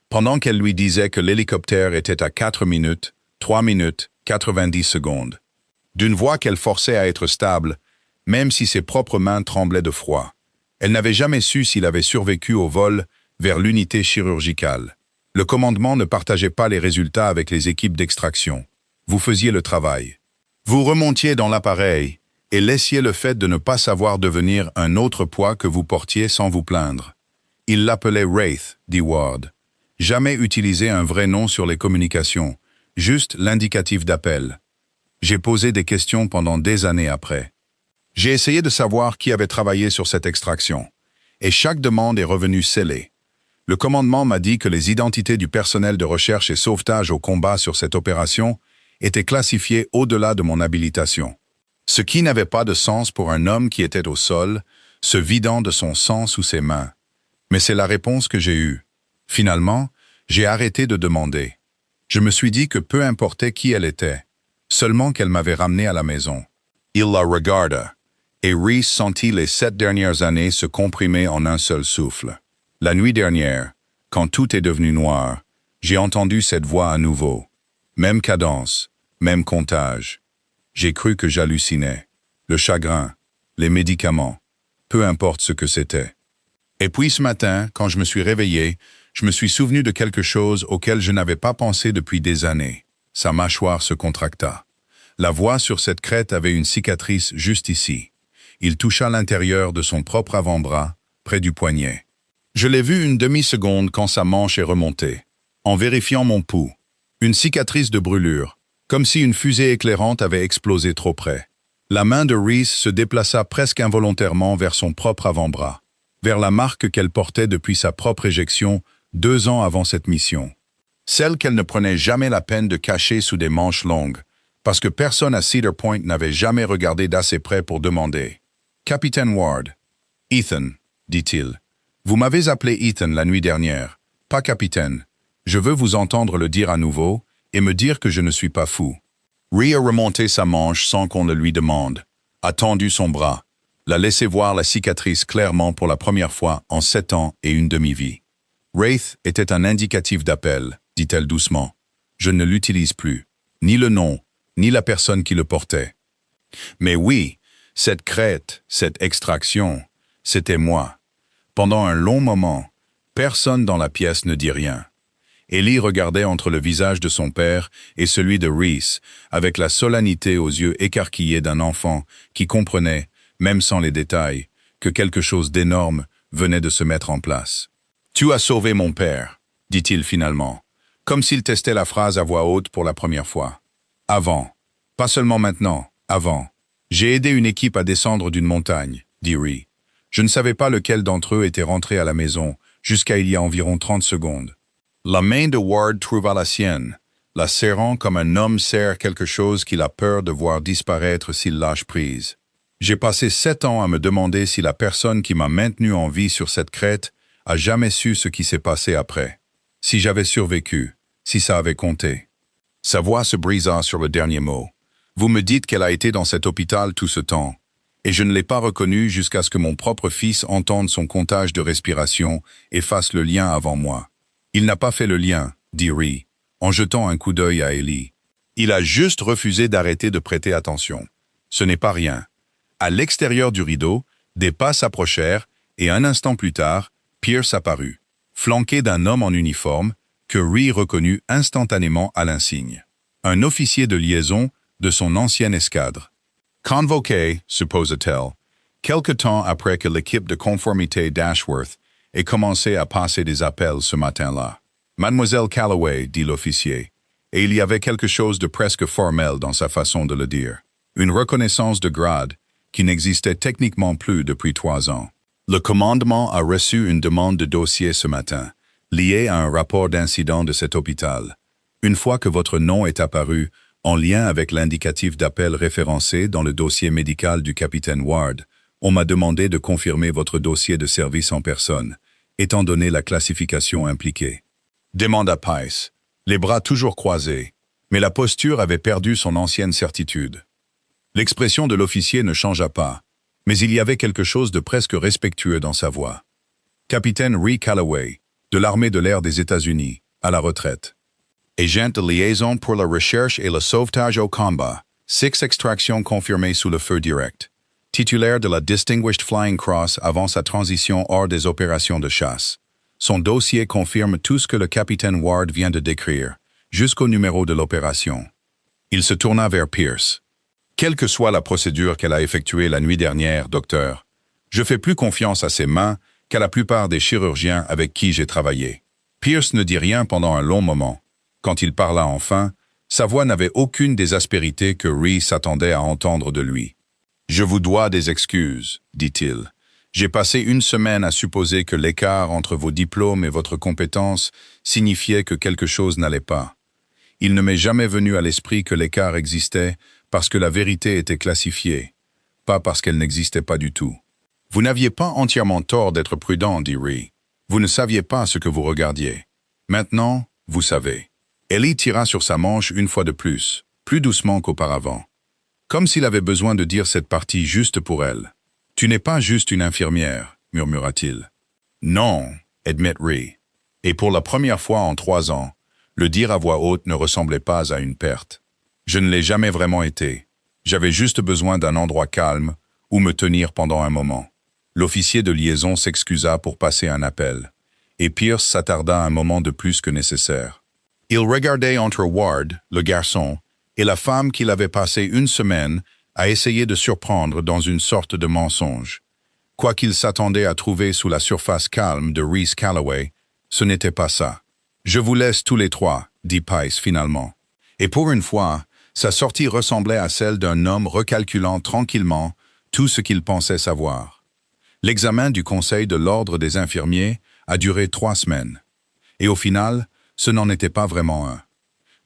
Pendant qu'elle lui disait que l'hélicoptère était à 4 minutes, 3 minutes, 90 secondes. D'une voix qu'elle forçait à être stable, même si ses propres mains tremblaient de froid. Elle n'avait jamais su s'il avait survécu au vol vers l'unité chirurgicale. Le commandement ne partageait pas les résultats avec les équipes d'extraction. Vous faisiez le travail. Vous remontiez dans l'appareil et laissiez le fait de ne pas savoir devenir un autre poids que vous portiez sans vous plaindre. Il l'appelait Wraith, dit Ward. Jamais utilisé un vrai nom sur les communications, juste l'indicatif d'appel. J'ai posé des questions pendant des années après. J'ai essayé de savoir qui avait travaillé sur cette extraction, et chaque demande est revenue scellée. Le commandement m'a dit que les identités du personnel de recherche et sauvetage au combat sur cette opération étaient classifiées au-delà de mon habilitation. Ce qui n'avait pas de sens pour un homme qui était au sol, se vidant de son sang sous ses mains. Mais c'est la réponse que j'ai eue. Finalement, j'ai arrêté de demander. Je me suis dit que peu importait qui elle était, seulement qu'elle m'avait ramené à la maison. Il la regarda, et Reese sentit les 7 dernières années se comprimer en un seul souffle. La nuit dernière, quand tout est devenu noir, j'ai entendu cette voix à nouveau. Même cadence, même comptage. J'ai cru que j'hallucinais. Le chagrin, les médicaments, peu importe ce que c'était. Et puis ce matin, quand je me suis réveillé, je me suis souvenu de quelque chose auquel je n'avais pas pensé depuis des années. Sa mâchoire se contracta. La voix sur cette crête avait une cicatrice juste ici. Il toucha l'intérieur de son propre avant-bras, près du poignet. Je l'ai vu une demi-seconde quand sa manche est remontée, en vérifiant mon pouls. Une cicatrice de brûlure, comme si une fusée éclairante avait explosé trop près. La main de Reese se déplaça presque involontairement vers son propre avant-bras, vers la marque qu'elle portait depuis sa propre éjection 2 ans avant cette mission. Celle qu'elle ne prenait jamais la peine de cacher sous des manches longues, parce que personne à Cedar Point n'avait jamais regardé d'assez près pour demander. « Capitaine Ward. »« Ethan, » dit-il. « Vous m'avez appelé Ethan la nuit dernière, pas capitaine. Je veux vous entendre le dire à nouveau et me dire que je ne suis pas fou. » Rhea a remonté sa manche sans qu'on le lui demande, a tendu son bras, l'a laissé voir la cicatrice clairement pour la première fois en 7 ans et une demi-vie. « Wraith était un indicatif d'appel, » dit-elle doucement. « Je ne l'utilise plus, ni le nom, ni la personne qui le portait. Mais oui, cette crête, cette extraction, c'était moi. Pendant un long moment, personne dans la pièce ne dit rien. Ellie regardait entre le visage de son père et celui de Reese, avec la solennité aux yeux écarquillés d'un enfant qui comprenait, même sans les détails, que quelque chose d'énorme venait de se mettre en place. « Tu as sauvé mon père », dit-il finalement, comme s'il testait la phrase à voix haute pour la première fois. « Avant. Pas seulement maintenant, avant. J'ai aidé une équipe à descendre d'une montagne, » dit Rhea. Je ne savais pas lequel d'entre eux était rentré à la maison, jusqu'à il y a environ 30 secondes. La main de Ward trouva la sienne, la serrant comme un homme serre quelque chose qu'il a peur de voir disparaître s'il lâche prise. J'ai passé 7 ans à me demander si la personne qui m'a maintenu en vie sur cette crête a jamais su ce qui s'est passé après. Si j'avais survécu, si ça avait compté. Sa voix se brisa sur le dernier mot. Vous me dites qu'elle a été dans cet hôpital tout ce temps. Et je ne l'ai pas reconnue jusqu'à ce que mon propre fils entende son comptage de respiration et fasse le lien avant moi. Il n'a pas fait le lien, dit Rhea, en jetant un coup d'œil à Ellie. Il a juste refusé d'arrêter de prêter attention. Ce n'est pas rien. À l'extérieur du rideau, des pas s'approchèrent et un instant plus tard, Pierce apparut, flanqué d'un homme en uniforme que Rhea reconnut instantanément à l'insigne. Un officier de liaison de son ancienne escadre. Convoqué, supposa-t-elle, quelque temps après que l'équipe de conformité d'Ashworth et commencé à passer des appels ce matin-là. Mademoiselle Calloway, dit l'officier, et il y avait quelque chose de presque formel dans sa façon de le dire. Une reconnaissance de grade qui n'existait techniquement plus depuis 3 ans. Le commandement a reçu une demande de dossier ce matin, liée à un rapport d'incident de cet hôpital. Une fois que votre nom est apparu, en lien avec l'indicatif d'appel référencé dans le dossier médical du capitaine Ward, on m'a demandé de confirmer votre dossier de service en personne, étant donné la classification impliquée. Demanda Pice, les bras toujours croisés, mais la posture avait perdu son ancienne certitude. L'expression de l'officier ne changea pas, mais il y avait quelque chose de presque respectueux dans sa voix. Capitaine Ree Calloway, de l'armée de l'air des États-Unis, à la retraite. Agent de liaison pour la recherche et le sauvetage au combat, 6 extractions confirmées sous le feu direct. Titulaire de la Distinguished Flying Cross avant sa transition hors des opérations de chasse. Son dossier confirme tout ce que le capitaine Ward vient de décrire, jusqu'au numéro de l'opération. Il se tourna vers Pierce. Quelle que soit la procédure qu'elle a effectuée la nuit dernière, docteur, je fais plus confiance à ses mains qu'à la plupart des chirurgiens avec qui j'ai travaillé. Pierce ne dit rien pendant un long moment. Quand il parla enfin, sa voix n'avait aucune des aspérités que Ree s'attendait à entendre de lui. « Je vous dois des excuses, dit-il. J'ai passé une semaine à supposer que l'écart entre vos diplômes et votre compétence signifiait que quelque chose n'allait pas. Il ne m'est jamais venu à l'esprit que l'écart existait parce que la vérité était classifiée, pas parce qu'elle n'existait pas du tout. Vous n'aviez pas entièrement tort d'être prudent, dit Ree. Vous ne saviez pas ce que vous regardiez. Maintenant, vous savez. Ellie tira sur sa manche une fois de plus doucement qu'auparavant. Comme s'il avait besoin de dire cette partie juste pour elle. « Tu n'es pas juste une infirmière, murmura-t-il. « Non, admit Ree. Et pour la première fois en 3 ans, le dire à voix haute ne ressemblait pas à une perte. Je ne l'ai jamais vraiment été. J'avais juste besoin d'un endroit calme où me tenir pendant un moment. » L'officier de liaison s'excusa pour passer un appel, et Pierce s'attarda un moment de plus que nécessaire. Il regardait entre Ward, le garçon, et la femme qu'il avait passé une semaine à essayer de surprendre dans une sorte de mensonge. Quoi qu'il s'attendait à trouver sous la surface calme de Rhys Calloway, ce n'était pas ça. « Je vous laisse tous les 3, dit Pice finalement. Et pour une fois, sa sortie ressemblait à celle d'un homme recalculant tranquillement tout ce qu'il pensait savoir. L'examen du Conseil de l'Ordre des infirmiers a duré 3 semaines. Et au final, ce n'en était pas vraiment un.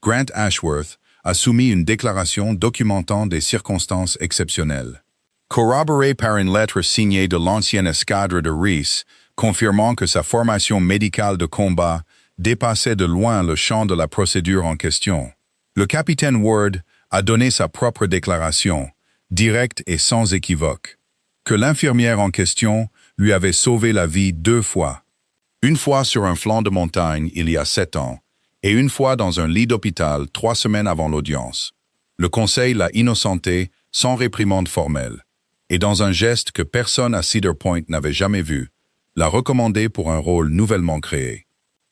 Grant Ashworth a soumis une déclaration documentant des circonstances exceptionnelles. Corroborée par une lettre signée de l'ancienne escadre de Rhys, confirmant que sa formation médicale de combat dépassait de loin le champ de la procédure en question. Le capitaine Ward a donné sa propre déclaration, directe et sans équivoque, que l'infirmière en question lui avait sauvé la vie 2 fois. Une fois sur un flanc de montagne il y a 7 ans, et une fois dans un lit d'hôpital 3 semaines avant l'audience. Le conseil l'a innocenté sans réprimande formelle, et dans un geste que personne à Cedar Point n'avait jamais vu, l'a recommandé pour un rôle nouvellement créé.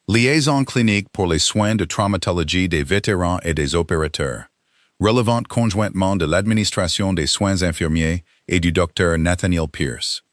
Liaison clinique pour les soins de traumatologie des vétérans et des opérateurs, relevante conjointement de l'administration des soins infirmiers et du docteur Nathaniel Pierce.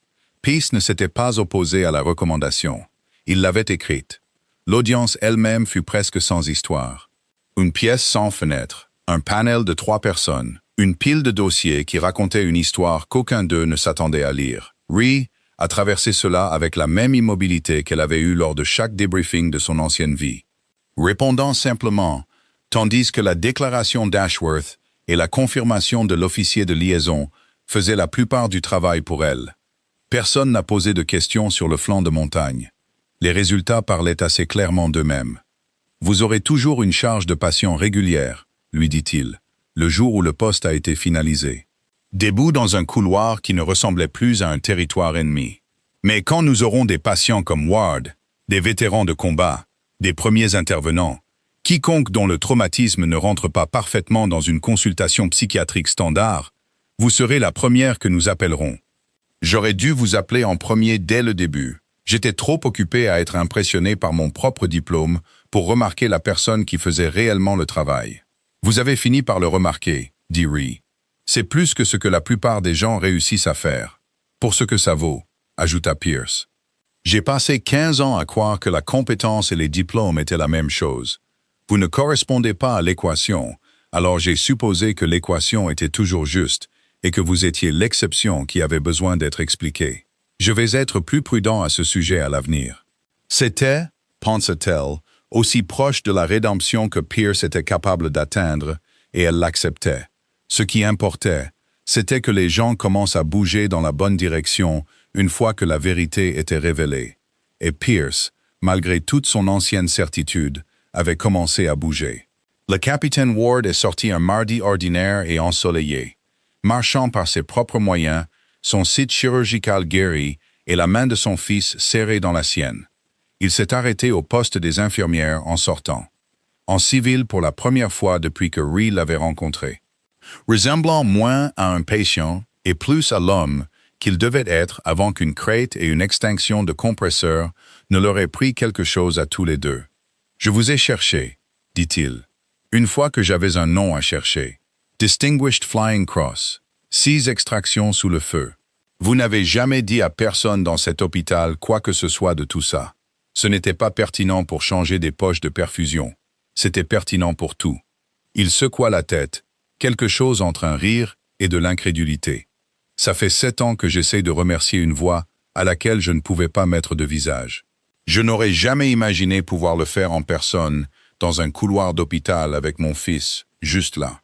Peace ne s'était pas opposé à la recommandation. Il l'avait écrite. L'audience elle-même fut presque sans histoire. Une pièce sans fenêtre, un panel de 3 personnes, une pile de dossiers qui racontaient une histoire qu'aucun d'eux ne s'attendait à lire. Ree a traversé cela avec la même immobilité qu'elle avait eue lors de chaque débriefing de son ancienne vie. Répondant simplement, tandis que la déclaration d'Ashworth et la confirmation de l'officier de liaison faisaient la plupart du travail pour elle. Personne n'a posé de questions sur le flanc de montagne. Les résultats parlaient assez clairement d'eux-mêmes. « Vous aurez toujours une charge de patient régulière, » lui dit-il, le jour où le poste a été finalisé. Debout dans un couloir qui ne ressemblait plus à un territoire ennemi. Mais quand nous aurons des patients comme Ward, des vétérans de combat, des premiers intervenants, quiconque dont le traumatisme ne rentre pas parfaitement dans une consultation psychiatrique standard, vous serez la première que nous appellerons. J'aurais dû vous appeler en premier dès le début. J'étais trop occupé à être impressionné par mon propre diplôme pour remarquer la personne qui faisait réellement le travail. Vous avez fini par le remarquer, dit Ree. C'est plus que ce que la plupart des gens réussissent à faire. Pour ce que ça vaut, ajouta Pierce. J'ai passé 15 ans à croire que la compétence et les diplômes étaient la même chose. Vous ne correspondez pas à l'équation, alors j'ai supposé que l'équation était toujours juste et que vous étiez l'exception qui avait besoin d'être expliquée. Je vais être plus prudent à ce sujet à l'avenir. C'était, pensa-t-elle, aussi proche de la rédemption que Pierce était capable d'atteindre, et elle l'acceptait. Ce qui importait, c'était que les gens commencent à bouger dans la bonne direction une fois que la vérité était révélée. Et Pierce, malgré toute son ancienne certitude, avait commencé à bouger. Le capitaine Ward est sorti un mardi ordinaire et ensoleillé. Marchant par ses propres moyens, son site chirurgical guéri et la main de son fils serrée dans la sienne. Il s'est arrêté au poste des infirmières en sortant. En civil pour la première fois depuis que Ree l'avait rencontré. Ressemblant moins à un patient et plus à l'homme qu'il devait être avant qu'une crête et une extinction de compresseur ne leur aient pris quelque chose à tous les deux. « Je vous ai cherché, dit-il, une fois que j'avais un nom à chercher. Distinguished Flying Cross, 6 extractions sous le feu. Vous n'avez jamais dit à personne dans cet hôpital quoi que ce soit de tout ça. Ce n'était pas pertinent pour changer des poches de perfusion. C'était pertinent pour tout. » Il secoua la tête, quelque chose entre un rire et de l'incrédulité. « Ça fait 7 ans que j'essaie de remercier une voix à laquelle je ne pouvais pas mettre de visage. Je n'aurais jamais imaginé pouvoir le faire en personne, dans un couloir d'hôpital avec mon fils, juste là.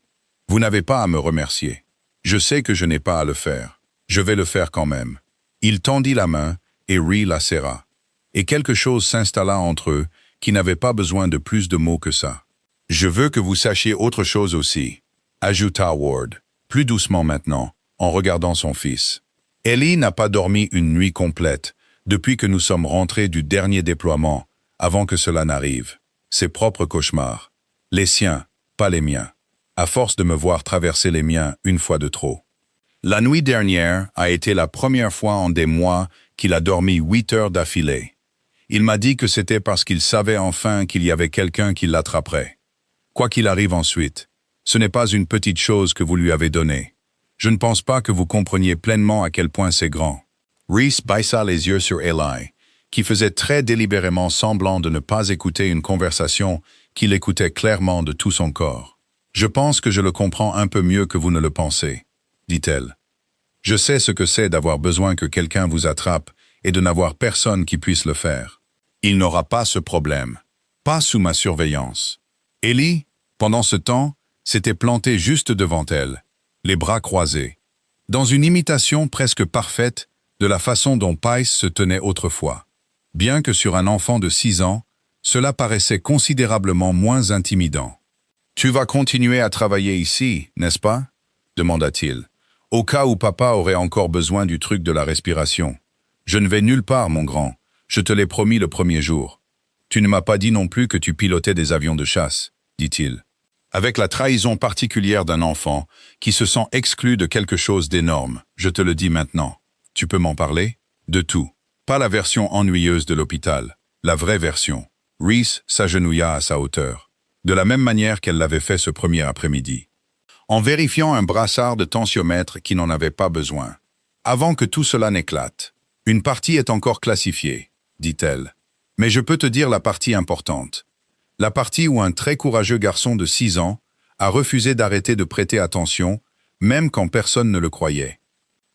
Vous n'avez pas à me remercier. Je sais que je n'ai pas à le faire. Je vais le faire quand même. » Il tendit la main et Ree la serra. Et quelque chose s'installa entre eux qui n'avait pas besoin de plus de mots que ça. « Je veux que vous sachiez autre chose aussi, » ajouta Ward, plus doucement maintenant, en regardant son fils. « Ellie n'a pas dormi une nuit complète depuis que nous sommes rentrés du dernier déploiement, avant que cela n'arrive. Ses propres cauchemars. Les siens, pas les miens. À force de me voir traverser les miens une fois de trop. La nuit dernière a été la première fois en des mois qu'il a dormi 8 heures d'affilée. Il m'a dit que c'était parce qu'il savait enfin qu'il y avait quelqu'un qui l'attraperait. Quoi qu'il arrive ensuite, ce n'est pas une petite chose que vous lui avez donnée. Je ne pense pas que vous compreniez pleinement à quel point c'est grand. » Reese baissa les yeux sur Eli, qui faisait très délibérément semblant de ne pas écouter une conversation qu'il écoutait clairement de tout son corps. « Je pense que je le comprends un peu mieux que vous ne le pensez, » dit-elle. « Je sais ce que c'est d'avoir besoin que quelqu'un vous attrape et de n'avoir personne qui puisse le faire. Il n'aura pas ce problème, pas sous ma surveillance. » Ellie, pendant ce temps, s'était plantée juste devant elle, les bras croisés, dans une imitation presque parfaite de la façon dont Pice se tenait autrefois. Bien que sur un enfant de 6 ans, cela paraissait considérablement moins intimidant. « Tu vas continuer à travailler ici, n'est-ce pas ?» demanda-t-il, au cas où papa aurait encore besoin du truc de la respiration. « Je ne vais nulle part, mon grand. Je te l'ai promis le premier jour. Tu ne m'as pas dit non plus que tu pilotais des avions de chasse, » dit-il. Avec la trahison particulière d'un enfant qui se sent exclu de quelque chose d'énorme, je te le dis maintenant. Tu peux m'en parler? De tout. Pas la version ennuyeuse de l'hôpital, la vraie version. Reese s'agenouilla à sa hauteur, de la même manière qu'elle l'avait fait ce premier après-midi, en vérifiant un brassard de tensiomètre qui n'en avait pas besoin. Avant que tout cela n'éclate, une partie est encore classifiée, dit-elle. Mais je peux te dire la partie importante. La partie où un très courageux garçon de 6 ans a refusé d'arrêter de prêter attention, même quand personne ne le croyait.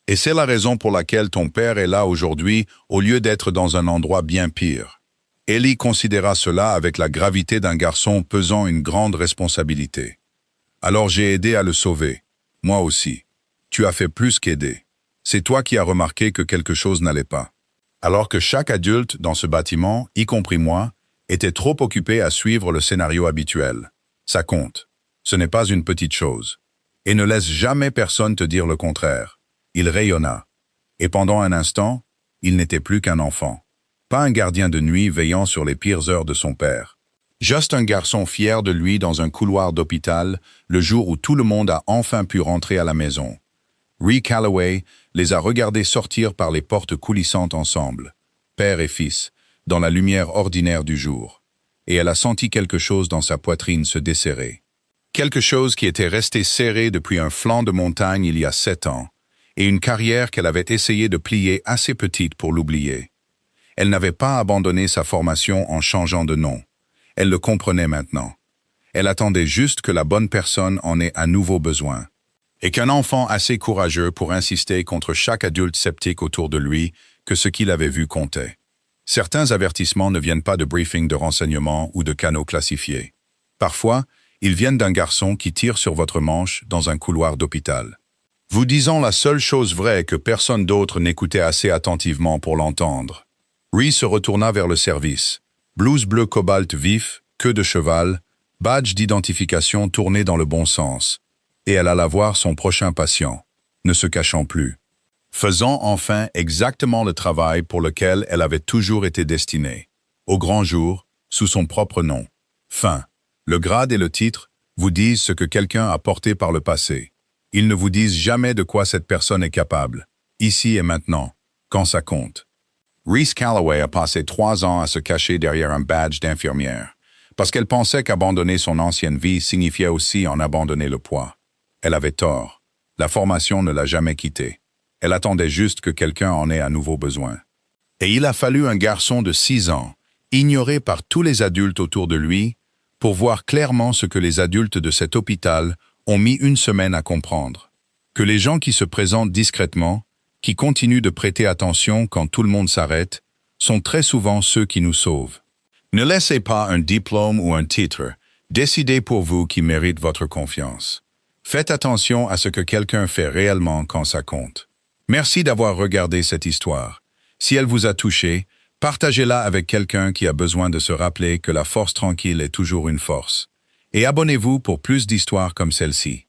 Et c'est la raison pour laquelle ton père est là aujourd'hui au lieu d'être dans un endroit bien pire. Ellie considéra cela avec la gravité d'un garçon pesant une grande responsabilité. Alors j'ai aidé à le sauver. Moi aussi. Tu as fait plus qu'aider. C'est toi qui as remarqué que quelque chose n'allait pas. Alors que chaque adulte dans ce bâtiment, y compris moi, était trop occupé à suivre le scénario habituel. Ça compte. Ce n'est pas une petite chose. Et ne laisse jamais personne te dire le contraire. Il rayonna. Et pendant un instant, il n'était plus qu'un enfant. Pas un gardien de nuit veillant sur les pires heures de son père. Juste un garçon fier de lui dans un couloir d'hôpital, le jour où tout le monde a enfin pu rentrer à la maison. Ree Calloway les a regardés sortir par les portes coulissantes ensemble, père et fils, dans la lumière ordinaire du jour. Et elle a senti quelque chose dans sa poitrine se desserrer. Quelque chose qui était resté serré depuis un flanc de montagne il y a 7 ans, et une carrière qu'elle avait essayé de plier assez petite pour l'oublier. Elle n'avait pas abandonné sa formation en changeant de nom. Elle le comprenait maintenant. Elle attendait juste que la bonne personne en ait à nouveau besoin. Et qu'un enfant assez courageux pour insister contre chaque adulte sceptique autour de lui que ce qu'il avait vu comptait. Certains avertissements ne viennent pas de briefings de renseignements ou de canaux classifiés. Parfois, ils viennent d'un garçon qui tire sur votre manche dans un couloir d'hôpital. Vous disant la seule chose vraie que personne d'autre n'écoutait assez attentivement pour l'entendre. Reese se retourna vers le service. Blouse bleu cobalt vif, queue de cheval, badge d'identification tourné dans le bon sens. Et elle alla voir son prochain patient, ne se cachant plus. Faisant enfin exactement le travail pour lequel elle avait toujours été destinée. Au grand jour, sous son propre nom. Fin. Le grade et le titre vous disent ce que quelqu'un a porté par le passé. Ils ne vous disent jamais de quoi cette personne est capable, ici et maintenant, quand ça compte. Reese Calloway a passé 3 ans à se cacher derrière un badge d'infirmière, parce qu'elle pensait qu'abandonner son ancienne vie signifiait aussi en abandonner le poids. Elle avait tort. La formation ne l'a jamais quittée. Elle attendait juste que quelqu'un en ait à nouveau besoin. Et il a fallu un garçon de 6 ans, ignoré par tous les adultes autour de lui, pour voir clairement ce que les adultes de cet hôpital ont mis 1 semaine à comprendre. Que les gens qui se présentent discrètement, qui continuent de prêter attention quand tout le monde s'arrête, sont très souvent ceux qui nous sauvent. Ne laissez pas un diplôme ou un titre décider pour vous qui mérite votre confiance. Faites attention à ce que quelqu'un fait réellement quand ça compte. Merci d'avoir regardé cette histoire. Si elle vous a touché, partagez-la avec quelqu'un qui a besoin de se rappeler que la force tranquille est toujours une force. Et abonnez-vous pour plus d'histoires comme celle-ci.